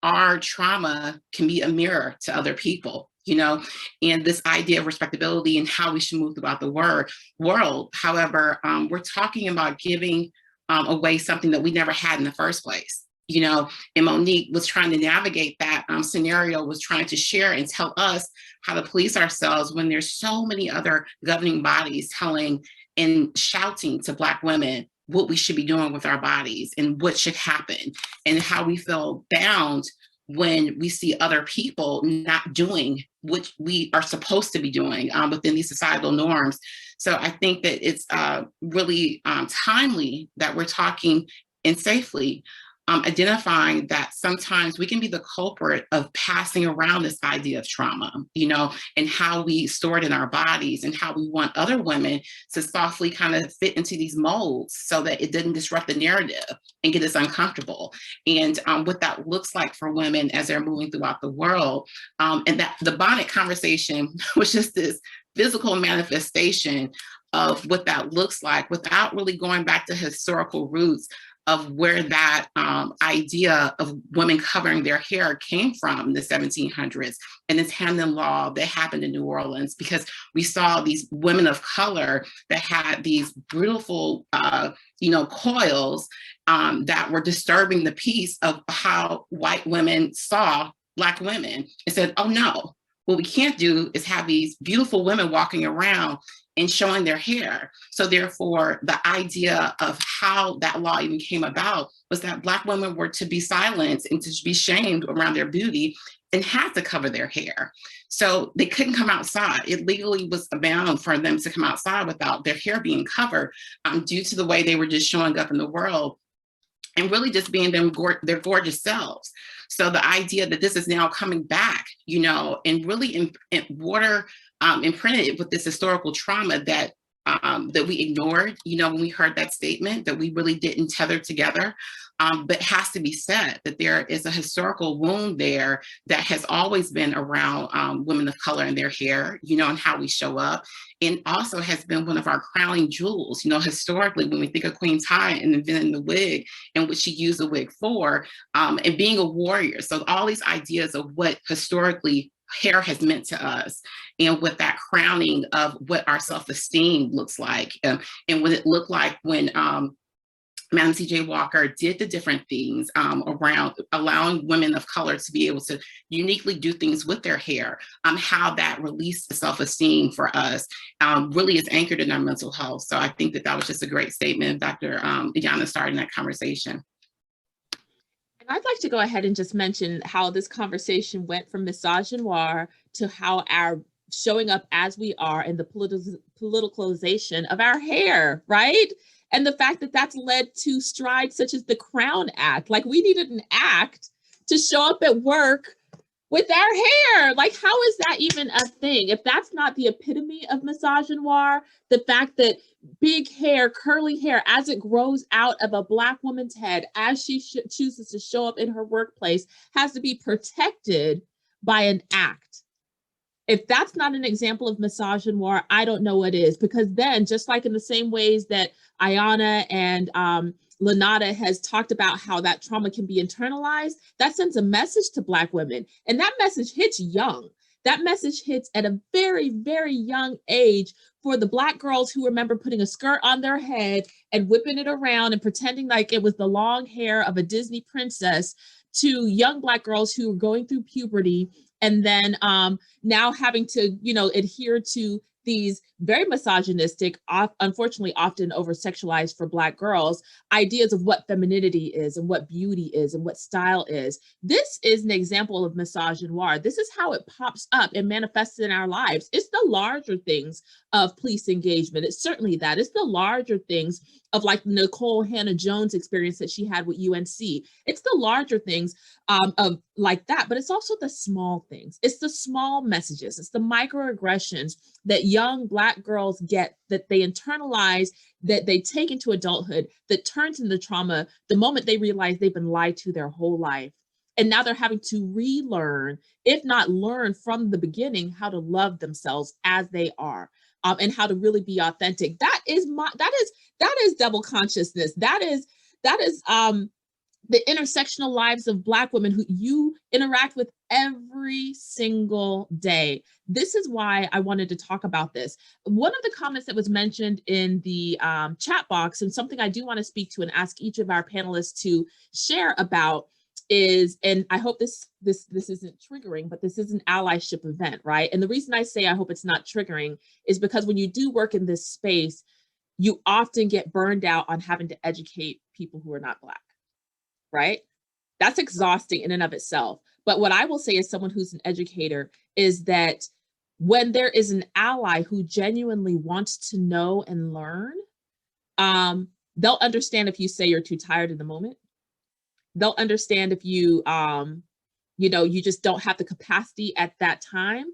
Speaker 2: our trauma can be a mirror to other people, and this idea of respectability and how we should move throughout the world. However, we're talking about giving away something that we never had in the first place. And Monique was trying to navigate that scenario, was trying to share and tell us how to police ourselves when there's so many other governing bodies telling and shouting to Black women what we should be doing with our bodies and what should happen, and how we feel bound when we see other people not doing what we are supposed to be doing within these societal norms. So I think that it's really timely that we're talking and safely identifying that sometimes we can be the culprit of passing around this idea of trauma, and how we store it in our bodies and how we want other women to softly kind of fit into these molds so that it didn't disrupt the narrative and get us uncomfortable. And what that looks like for women as they're moving throughout the world. And that the bonnet conversation was just this physical manifestation of what that looks like without really going back to historical roots of where that idea of women covering their hair came from in the 1700s and this Hamden law that happened in New Orleans, because we saw these women of color that had these beautiful, coils that were disturbing the peace of how white women saw Black women and said, oh no, what we can't do is have these beautiful women walking around and showing their hair. So therefore, the idea of how that law even came about was that Black women were to be silenced and to be shamed around their beauty and had to cover their hair. So they couldn't come outside. It legally was bound for them to come outside without their hair being covered due to the way they were just showing up in the world and really just being their gorgeous selves. So the idea that this is now coming back, and really imprinted with this historical trauma that we ignored, when we heard that statement, that we really didn't tether together. But it has to be said that there is a historical wound there that has always been around women of color and their hair, and how we show up. And also has been one of our crowning jewels, historically, when we think of Queen Ty and inventing the wig and what she used the wig for, and being a warrior. So all these ideas of what historically hair has meant to us, and what that crowning of what our self-esteem looks like, and what it looked like when Madam C.J. Walker did the different things around allowing women of color to be able to uniquely do things with their hair, how that released the self-esteem for us really is anchored in our mental health. So I think that was just a great statement, Dr. Ayanna starting that conversation.
Speaker 1: And I'd like to go ahead and just mention how this conversation went from misogynoir to how our showing up as we are and the politicalization of our hair, right? And the fact that that's led to strides such as the Crown Act. Like, we needed an act to show up at work with our hair. Like, how is that even a thing? If that's not the epitome of misogynoir, the fact that big hair, curly hair, as it grows out of a Black woman's head, as she chooses to show up in her workplace, has to be protected by an act. If that's not an example of misogynoir, I don't know what is, because then, just like in the same ways that Ayanna and Lanada has talked about how that trauma can be internalized, that sends a message to Black women. And that message hits young. That message hits at a very, very young age for the Black girls who remember putting a skirt on their head and whipping it around and pretending like it was the long hair of a Disney princess, to young Black girls who were going through puberty and then now having to, adhere to these very misogynistic, unfortunately often over-sexualized for Black girls, ideas of what femininity is and what beauty is and what style is. This is an example of misogynoir. This is how it pops up and manifests in our lives. It's the larger things of police engagement. It's certainly that. It's the larger things of, like, Nicole Hannah-Jones experience that she had with UNC. It's the larger things of like that, but it's also the small things. It's the small messages. It's the microaggressions that young Black girls get, that they internalize, that they take into adulthood, that turns into trauma the moment they realize they've been lied to their whole life. And now they're having to relearn, if not learn from the beginning, how to love themselves as they are, and how to really be authentic. That is double consciousness. That is the intersectional lives of Black women who you interact with every single day. This is why I wanted to talk about this. One of the comments that was mentioned in the chat box, and something I do want to speak to and ask each of our panelists to share about, is, and I hope this isn't triggering, but this is an allyship event, right? And the reason I say I hope it's not triggering is because when you do work in this space, you often get burned out on having to educate people who are not Black, right? That's exhausting in and of itself. But what I will say as someone who's an educator is that when there is an ally who genuinely wants to know and learn, they'll understand if you say you're too tired in the moment. They'll understand if you, you just don't have the capacity at that time,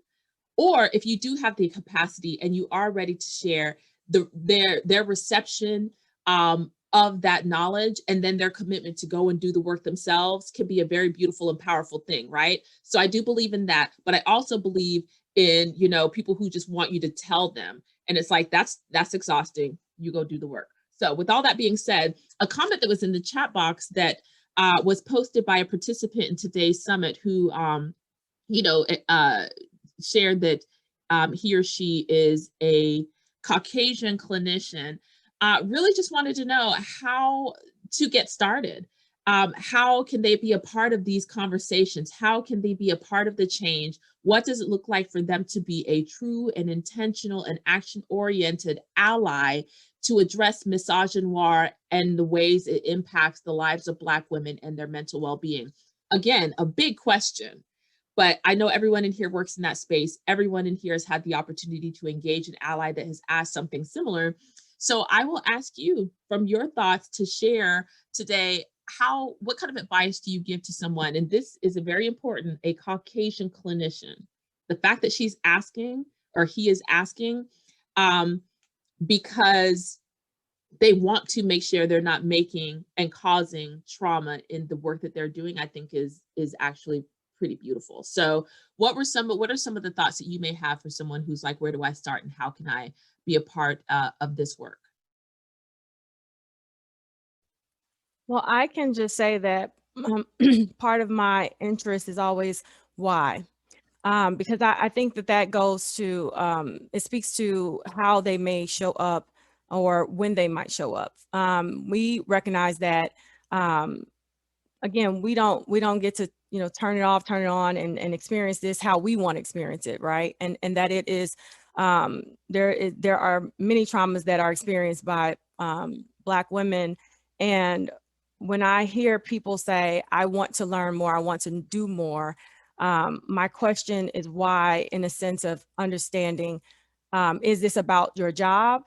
Speaker 1: or if you do have the capacity and you are ready to share their reception of that knowledge, and then their commitment to go and do the work themselves can be a very beautiful and powerful thing, right? So I do believe in that, but I also believe in, people who just want you to tell them, and it's like, that's exhausting. You go do the work. So with all that being said, a comment that was in the chat box that was posted by a participant in today's summit who, shared that he or she is a Caucasian clinician, really just wanted to know how to get started. How can they be a part of these conversations? How can they be a part of the change? What does it look like for them to be a true and intentional and action-oriented ally to address misogynoir and the ways it impacts the lives of Black women and their mental well-being? Again, a big question, but I know everyone in here works in that space. Everyone in here has had the opportunity to engage an ally that has asked something similar. So I will ask you, from your thoughts, to share today, what kind of advice do you give to someone? And this is a very important, a Caucasian clinician. The fact that she's asking, or he is asking, because they want to make sure they're not making and causing trauma in the work that they're doing, I think is actually pretty beautiful. So what are some of the thoughts that you may have for someone who's like, where do I start and how can I be a part of this work?
Speaker 5: Well, I can just say that part of my interest is always why. Because I think that goes to, it speaks to how they may show up or when they might show up. We recognize that, again, we don't get to, turn it off, turn it on and experience this how we want to experience it, right? And that it is, there are many traumas that are experienced by Black women. And when I hear people say, I want to learn more, I want to do more, my question is why, in a sense of understanding, is this about your job?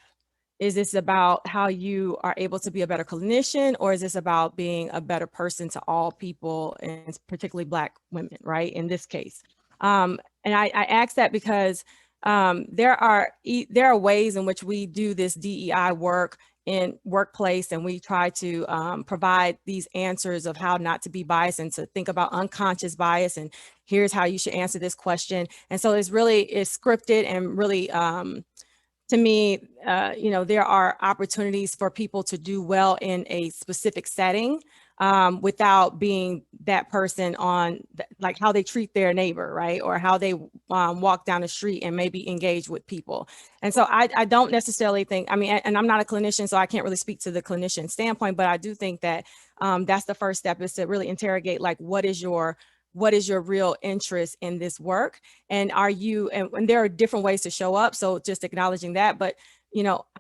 Speaker 5: Is this about how you are able to be a better clinician? Or is this about being a better person to all people, and particularly Black women, right? In this case. And I ask that because there are ways in which we do this DEI work in workplace, and we try to provide these answers of how not to be biased and to think about unconscious bias, and here's how you should answer this question. And so it's scripted, and really, to me, there are opportunities for people to do well in a specific setting without being that person on like how they treat their neighbor, right? Or how they walk down the street and maybe engage with people. And so I don't necessarily think, and I'm not a clinician, so I can't really speak to the clinician standpoint, but I do think that that's the first step, is to really interrogate, like, what is your real interest in this work? And are you, and there are different ways to show up. So just acknowledging that, but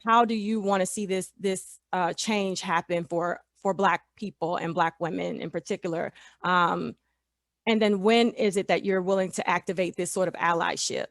Speaker 5: how do you want to see this change happen for Black people and Black women in particular? And then when is it that you're willing to activate this sort of allyship?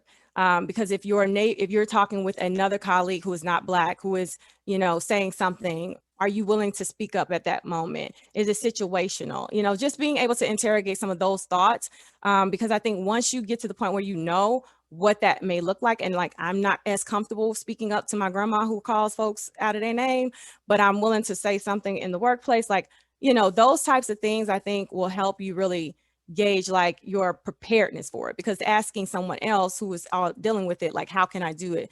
Speaker 5: Because if you're talking with another colleague who is not Black, who is, saying something, are you willing to speak up at that moment? Is it situational? Just being able to interrogate some of those thoughts, because I think once you get to the point where what that may look like, and like, I'm not as comfortable speaking up to my grandma who calls folks out of their name, but I'm willing to say something in the workplace, like, those types of things I think will help you really gauge like your preparedness for it, because asking someone else who is dealing with it, like, how can I do it,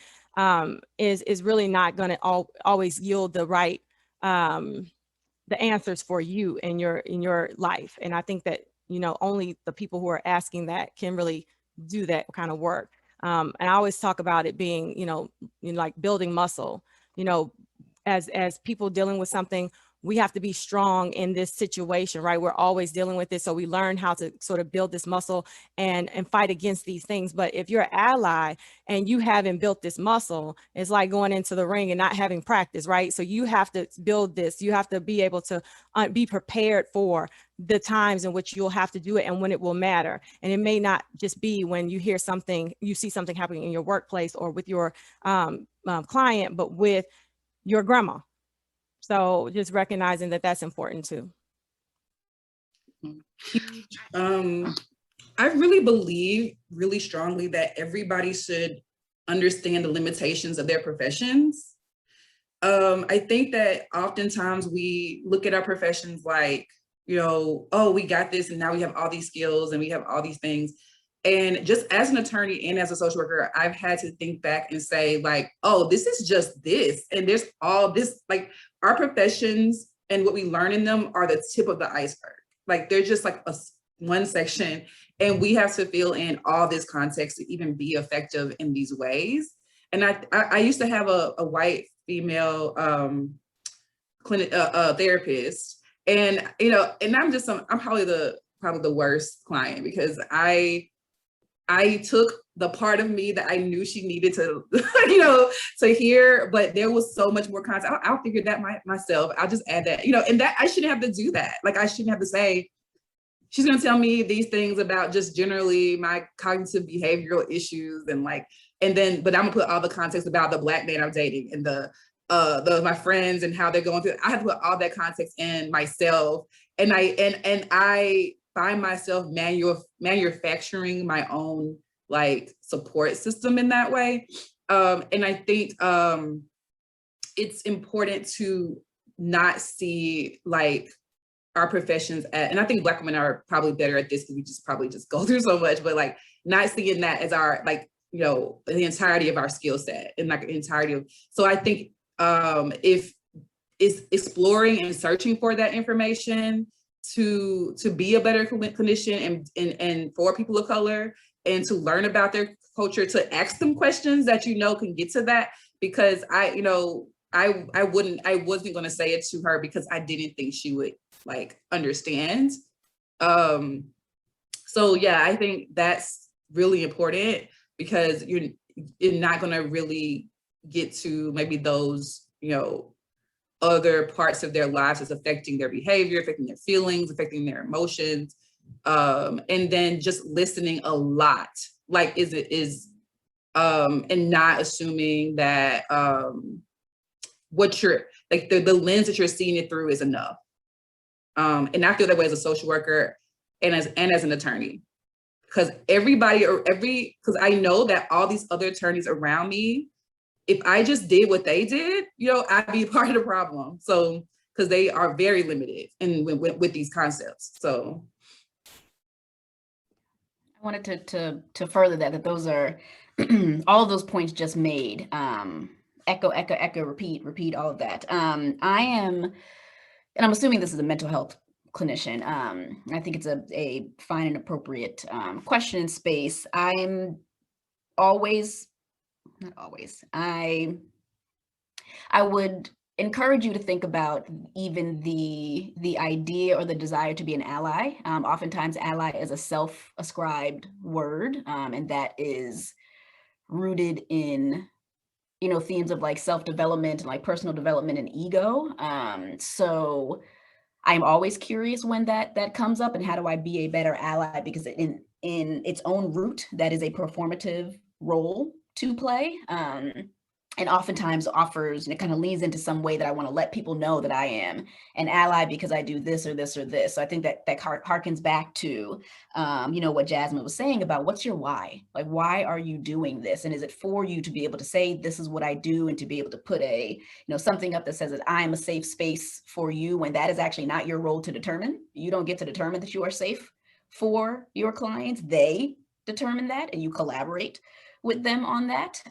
Speaker 5: is really not going to always yield the right, the answers for you in your life. And I think that, you know, only the people who are asking that can really do that kind of work. And I always talk about it being, you know, like building muscle, you know, as people dealing with something, we have to be strong in this situation, right? We're always dealing with it. So we learn how to sort of build this muscle and fight against these things. But if you're an ally and you haven't built this muscle, it's like going into the ring and not having practice, right? So you have to build this. You have to be able to be prepared for the times in which you'll have to do it and when it will matter. And it may not just be when you hear something, you see something happening in your workplace or with your client, but with your grandma. So just recognizing that that's important too.
Speaker 4: I really believe really strongly that everybody should understand the limitations of their professions. I think that oftentimes we look at our professions like, you know, oh, we got this and now we have all these skills and we have all these things. And just as an attorney and as a social worker, I've had to think back and say like, oh, this is just this. And there's all this, like our professions and what we learn in them are the tip of the iceberg. Like they're just like one section, and we have to fill in all this context to even be effective in these ways. And I used to have a white female clinic therapist, and you know, and I'm probably the worst client because I took the part of me that I knew she needed to, you know, to hear, but there was so much more content. I'll figure that myself. I'll just add that, you know, and that I shouldn't have to do that. Like I shouldn't have to say, she's going to tell me these things about just generally my cognitive behavioral issues and like, and then, but I'm gonna put all the context about the Black man I'm dating and my friends and how they're going through. I have to put all that context in myself, and I find myself manufacturing my own like support system in that way. And I think it's important to not see like our professions and I think Black women are probably better at this because we probably go through so much, but like not seeing that as our, like, you know, the entirety of our skill set and like the entirety of, so I think if it's exploring and searching for that information to be a better clinician and for people of color and to learn about their culture, to ask them questions that you know can get to that, because I wasn't going to say it to her because I didn't think she would like understand. So yeah, I think that's really important because you're not going to really get to maybe those, you know, other parts of their lives that's affecting their behavior, affecting their feelings, affecting their emotions. And then just listening a lot, like and not assuming that what you're, like the lens that you're seeing it through is enough. And I feel that way as a social worker and as an attorney, because because I know that all these other attorneys around me, if I just did what they did, you know, I'd be part of the problem. So, because they are very limited and with these concepts. So,
Speaker 3: I wanted to further that those are all of those points just made. Echo, repeat, all of that. I am, and I'm assuming this is a mental health clinician. I think it's a fine and appropriate question in space. I'm always, not always, I would encourage you to think about even the idea or the desire to be an ally. Oftentimes ally is a self-ascribed word, and that is rooted in, you know, themes of like self-development and like personal development and ego. So I'm always curious when that comes up and how do I be a better ally, because in its own root, that is a performative role to play. And oftentimes offers, and it kind of leans into some way that I want to let people know that I am an ally because I do this or this or this. So I think that harkens back to, you know, what Jasmine was saying about what's your why? Like, why are you doing this? And is it for you to be able to say, this is what I do, and to be able to put something up that says that I am a safe space for you, when that is actually not your role to determine. You don't get to determine that you are safe for your clients. They determine that and you collaborate with them on that.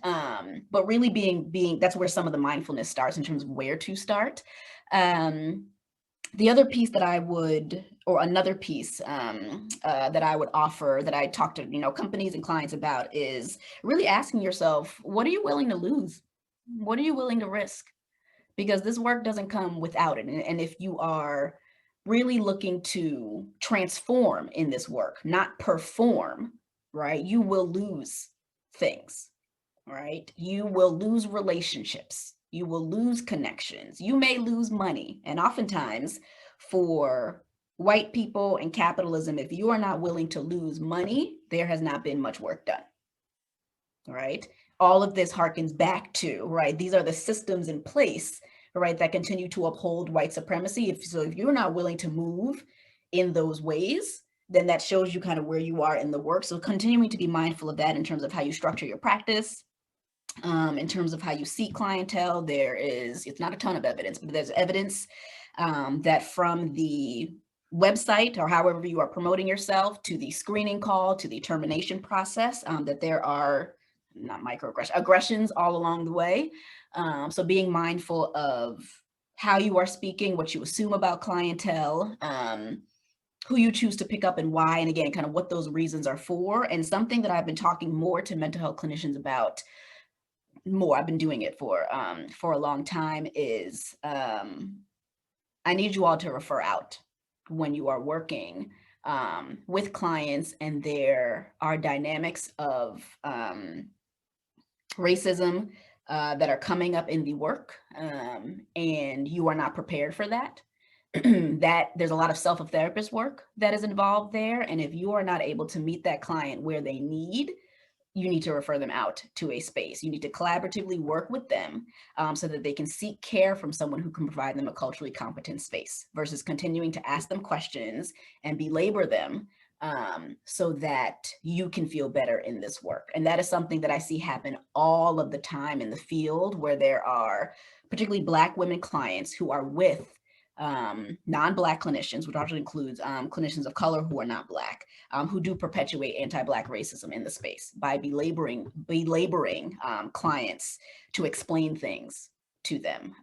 Speaker 3: But really being that's where some of the mindfulness starts in terms of where to start. The other piece that I would, or another piece that I would offer, that I talk to companies and clients about, is really asking yourself, what are you willing to lose? What are you willing to risk? Because this work doesn't come without it. And if you are really looking to transform in this work, not perform, right, you will lose things, right? You will lose relationships. You will lose connections. You may lose money. And oftentimes for white people and capitalism, if you are not willing to lose money, there has not been much work done, right? All of this harkens back to, right, these are the systems in place, right, that continue to uphold white supremacy. If you're not willing to move in those ways, then that shows you kind of where you are in the work. So continuing to be mindful of that in terms of how you structure your practice, in terms of how you seek clientele. It's not a ton of evidence, but there's evidence that from the website or however you are promoting yourself to the screening call to the termination process, that there are not aggressions all along the way. So being mindful of how you are speaking, what you assume about clientele, who you choose to pick up and why, and again, kind of what those reasons are for. And something that I've been talking more to mental health clinicians about, I've been doing it for a long time, is I need you all to refer out when you are working with clients and there are dynamics of racism that are coming up in the work, and you are not prepared for that. That there's a lot of self-therapist work that is involved there. And if you are not able to meet that client where they need, you need to refer them out to a space. You need to collaboratively work with them so that they can seek care from someone who can provide them a culturally competent space versus continuing to ask them questions and belabor them so that you can feel better in this work. And that is something that I see happen all of the time in the field, where there are particularly Black women clients who are with non-Black clinicians, which also includes clinicians of color who are not Black, who do perpetuate anti-Black racism in the space by belaboring clients to explain things to them.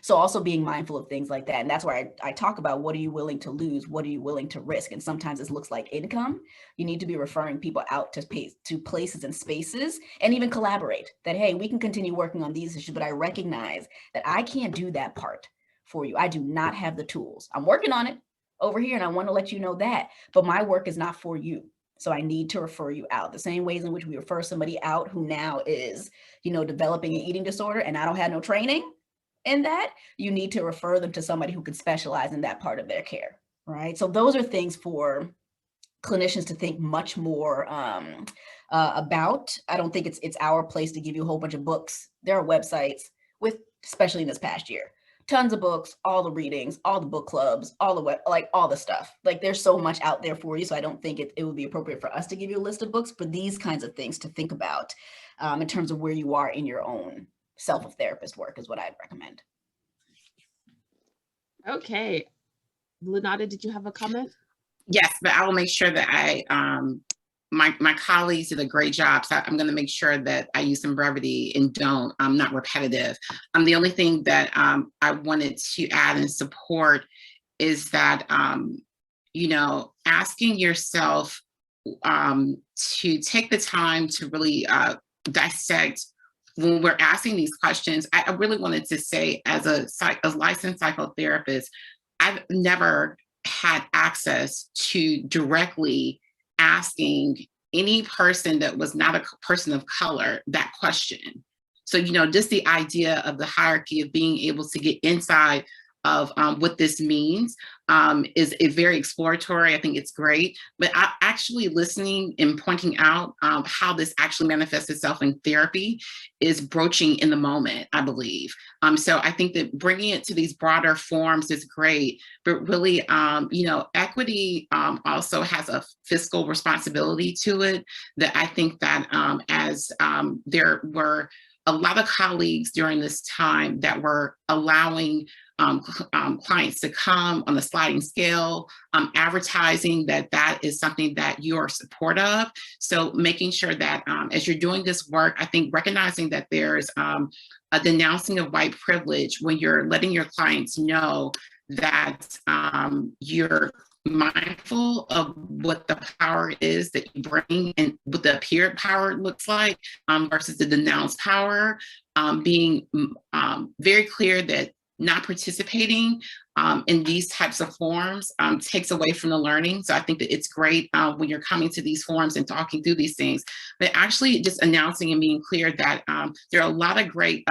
Speaker 3: So also being mindful of things like that. And that's where I talk about, what are you willing to lose? What are you willing to risk? And sometimes it looks like income. You need to be referring people out to places and spaces, and even collaborate that, hey, we can continue working on these issues, but I recognize that I can't do that part for you. I do not have the tools. I'm working on it over here, and I want to let you know that, but my work is not for you. So I need to refer you out. The same ways in which we refer somebody out who now is, developing an eating disorder, and I don't have no training in that, you need to refer them to somebody who could specialize in that part of their care, right? So those are things for clinicians to think much more about. I don't think it's our place to give you a whole bunch of books. There are websites with, especially in this past year, tons of books, all the readings, all the book clubs, all the stuff. Like, there's so much out there for you. So I don't think it would be appropriate for us to give you a list of books, but these kinds of things to think about in terms of where you are in your own self-therapist work is what I'd recommend.
Speaker 1: Okay. Lanada, did you have a comment?
Speaker 2: Yes, but I will make sure that my colleagues did a great job. So I'm going to make sure that I use some brevity and I'm not repetitive. The only thing that I wanted to add and support is that, asking yourself to take the time to really dissect when we're asking these questions. I really wanted to say, as a licensed psychotherapist, I've never had access to directly asking any person that was not a person of color that question. So, just the idea of the hierarchy of being able to get inside of what this means is very exploratory. I think it's great, but actually listening and pointing out how this actually manifests itself in therapy is broaching in the moment, I believe. So I think that bringing it to these broader forms is great, but really, equity also has a fiscal responsibility to it, that I think that as there were a lot of colleagues during this time that were allowing clients to come on a sliding scale, advertising that is something that you are supportive of. So making sure that as you're doing this work, I think recognizing that there's a denouncing of white privilege when you're letting your clients know that you're mindful of what the power is that you bring and what the apparent power looks like versus the denounced power, being very clear that not participating in these types of forums takes away from the learning. So I think that it's great when you're coming to these forums and talking through these things, but actually just announcing and being clear that there are a lot of great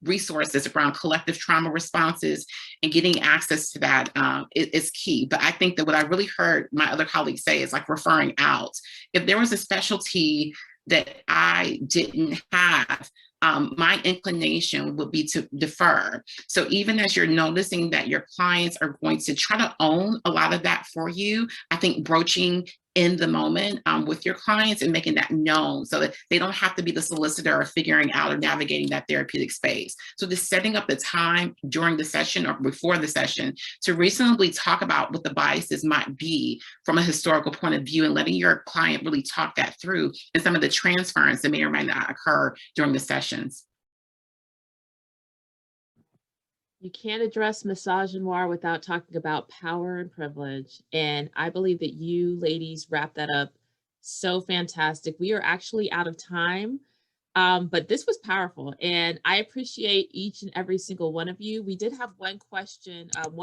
Speaker 2: resources around collective trauma responses, and getting access to that is key. But I think that what I really heard my other colleagues say is like referring out. If there was a specialty that I didn't have, my inclination would be to defer. So even as you're noticing that your clients are going to try to own a lot of that for you, I think broaching in the moment with your clients and making that known so that they don't have to be the solicitor or figuring out or navigating that therapeutic space. So just setting up the time during the session or before the session to reasonably talk about what the biases might be from a historical point of view, and letting your client really talk that through, and some of the transference that may or may not occur during the sessions.
Speaker 1: You can't address misogynoir without talking about power and privilege. And I believe that you ladies wrap that up so fantastic. We are actually out of time, but this was powerful. And I appreciate each and every single one of you. We did have one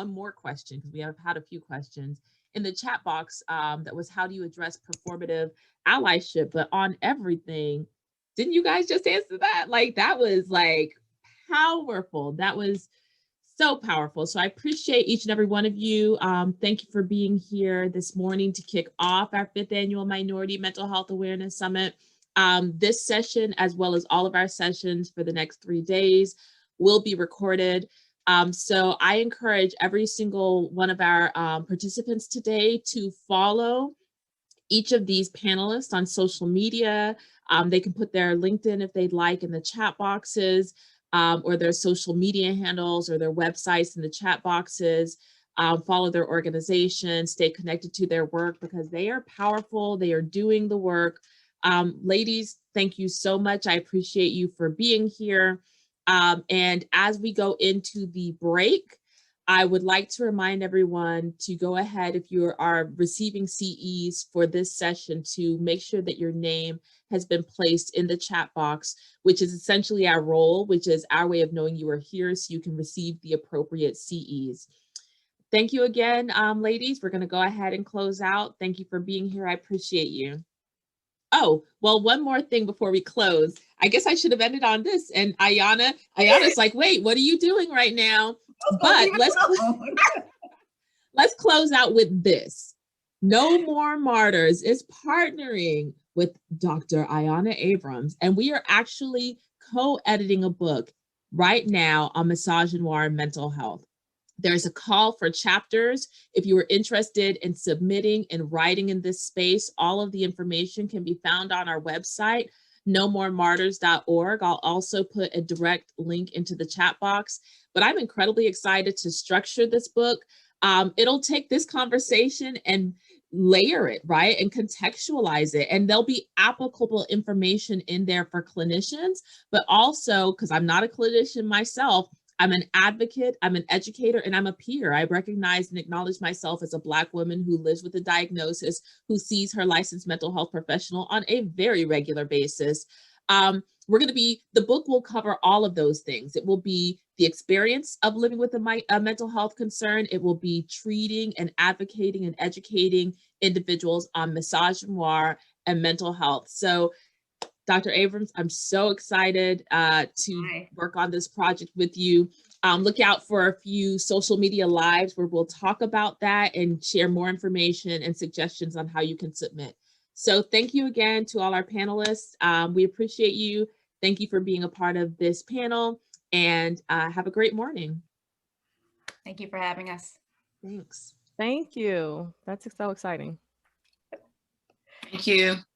Speaker 1: more question, because we have had a few questions in the chat box that was, how do you address performative allyship? But on everything, didn't you guys just answer that? Like, that was like powerful. That was so powerful. So I appreciate each and every one of you. Thank you for being here this morning to kick off our 5th annual Minority Mental Health Awareness Summit. This session, as well as all of our sessions for the next 3 days, will be recorded. So I encourage every single one of our participants today to follow each of these panelists on social media. They can put their LinkedIn, if they'd like, in the chat boxes, or their social media handles or their websites in the chat boxes. Follow their organization, stay connected to their work, because they are powerful. They are doing the work. Ladies, thank you so much. I appreciate you for being here. And as we go into the break, I would like to remind everyone to go ahead, if you are receiving CEs for this session, to make sure that your name has been placed in the chat box, which is essentially our role, which is our way of knowing you are here so you can receive the appropriate CEs. Thank you again, ladies. We're going to go ahead and close out. Thank you for being here. I appreciate you. Oh, well, one more thing before we close. I guess I should have ended on this. And Ayanna's like, wait, what are you doing right now? But let's close out with this. No More Martyrs is partnering with Dr. Ayanna Abrams, and we are actually co-editing a book right now on misogynoir and mental health. There's a call for chapters. If you are interested in submitting and writing in this space, all of the information can be found on our website, nomoremartyrs.org. I'll also put a direct link into the chat box, but I'm incredibly excited to structure this book. It'll take this conversation and layer it, right, and contextualize it. And there'll be applicable information in there for clinicians, but also, because I'm not a clinician myself, I'm an advocate, I'm an educator, and I'm a peer. I recognize and acknowledge myself as a Black woman who lives with a diagnosis, who sees her licensed mental health professional on a very regular basis. The book will cover all of those things. It will be the experience of living with a mental health concern. It will be treating and advocating and educating individuals on misogynoir and mental health. So, Dr. Abrams, I'm so excited to work on this project with you. Look out for a few social media lives where we'll talk about that and share more information and suggestions on how you can submit. So thank you again to all our panelists. We appreciate you. Thank you for being a part of this panel, and have a great morning.
Speaker 3: Thank you for having us.
Speaker 1: Thanks.
Speaker 5: Thank you. That's so exciting.
Speaker 2: Thank you.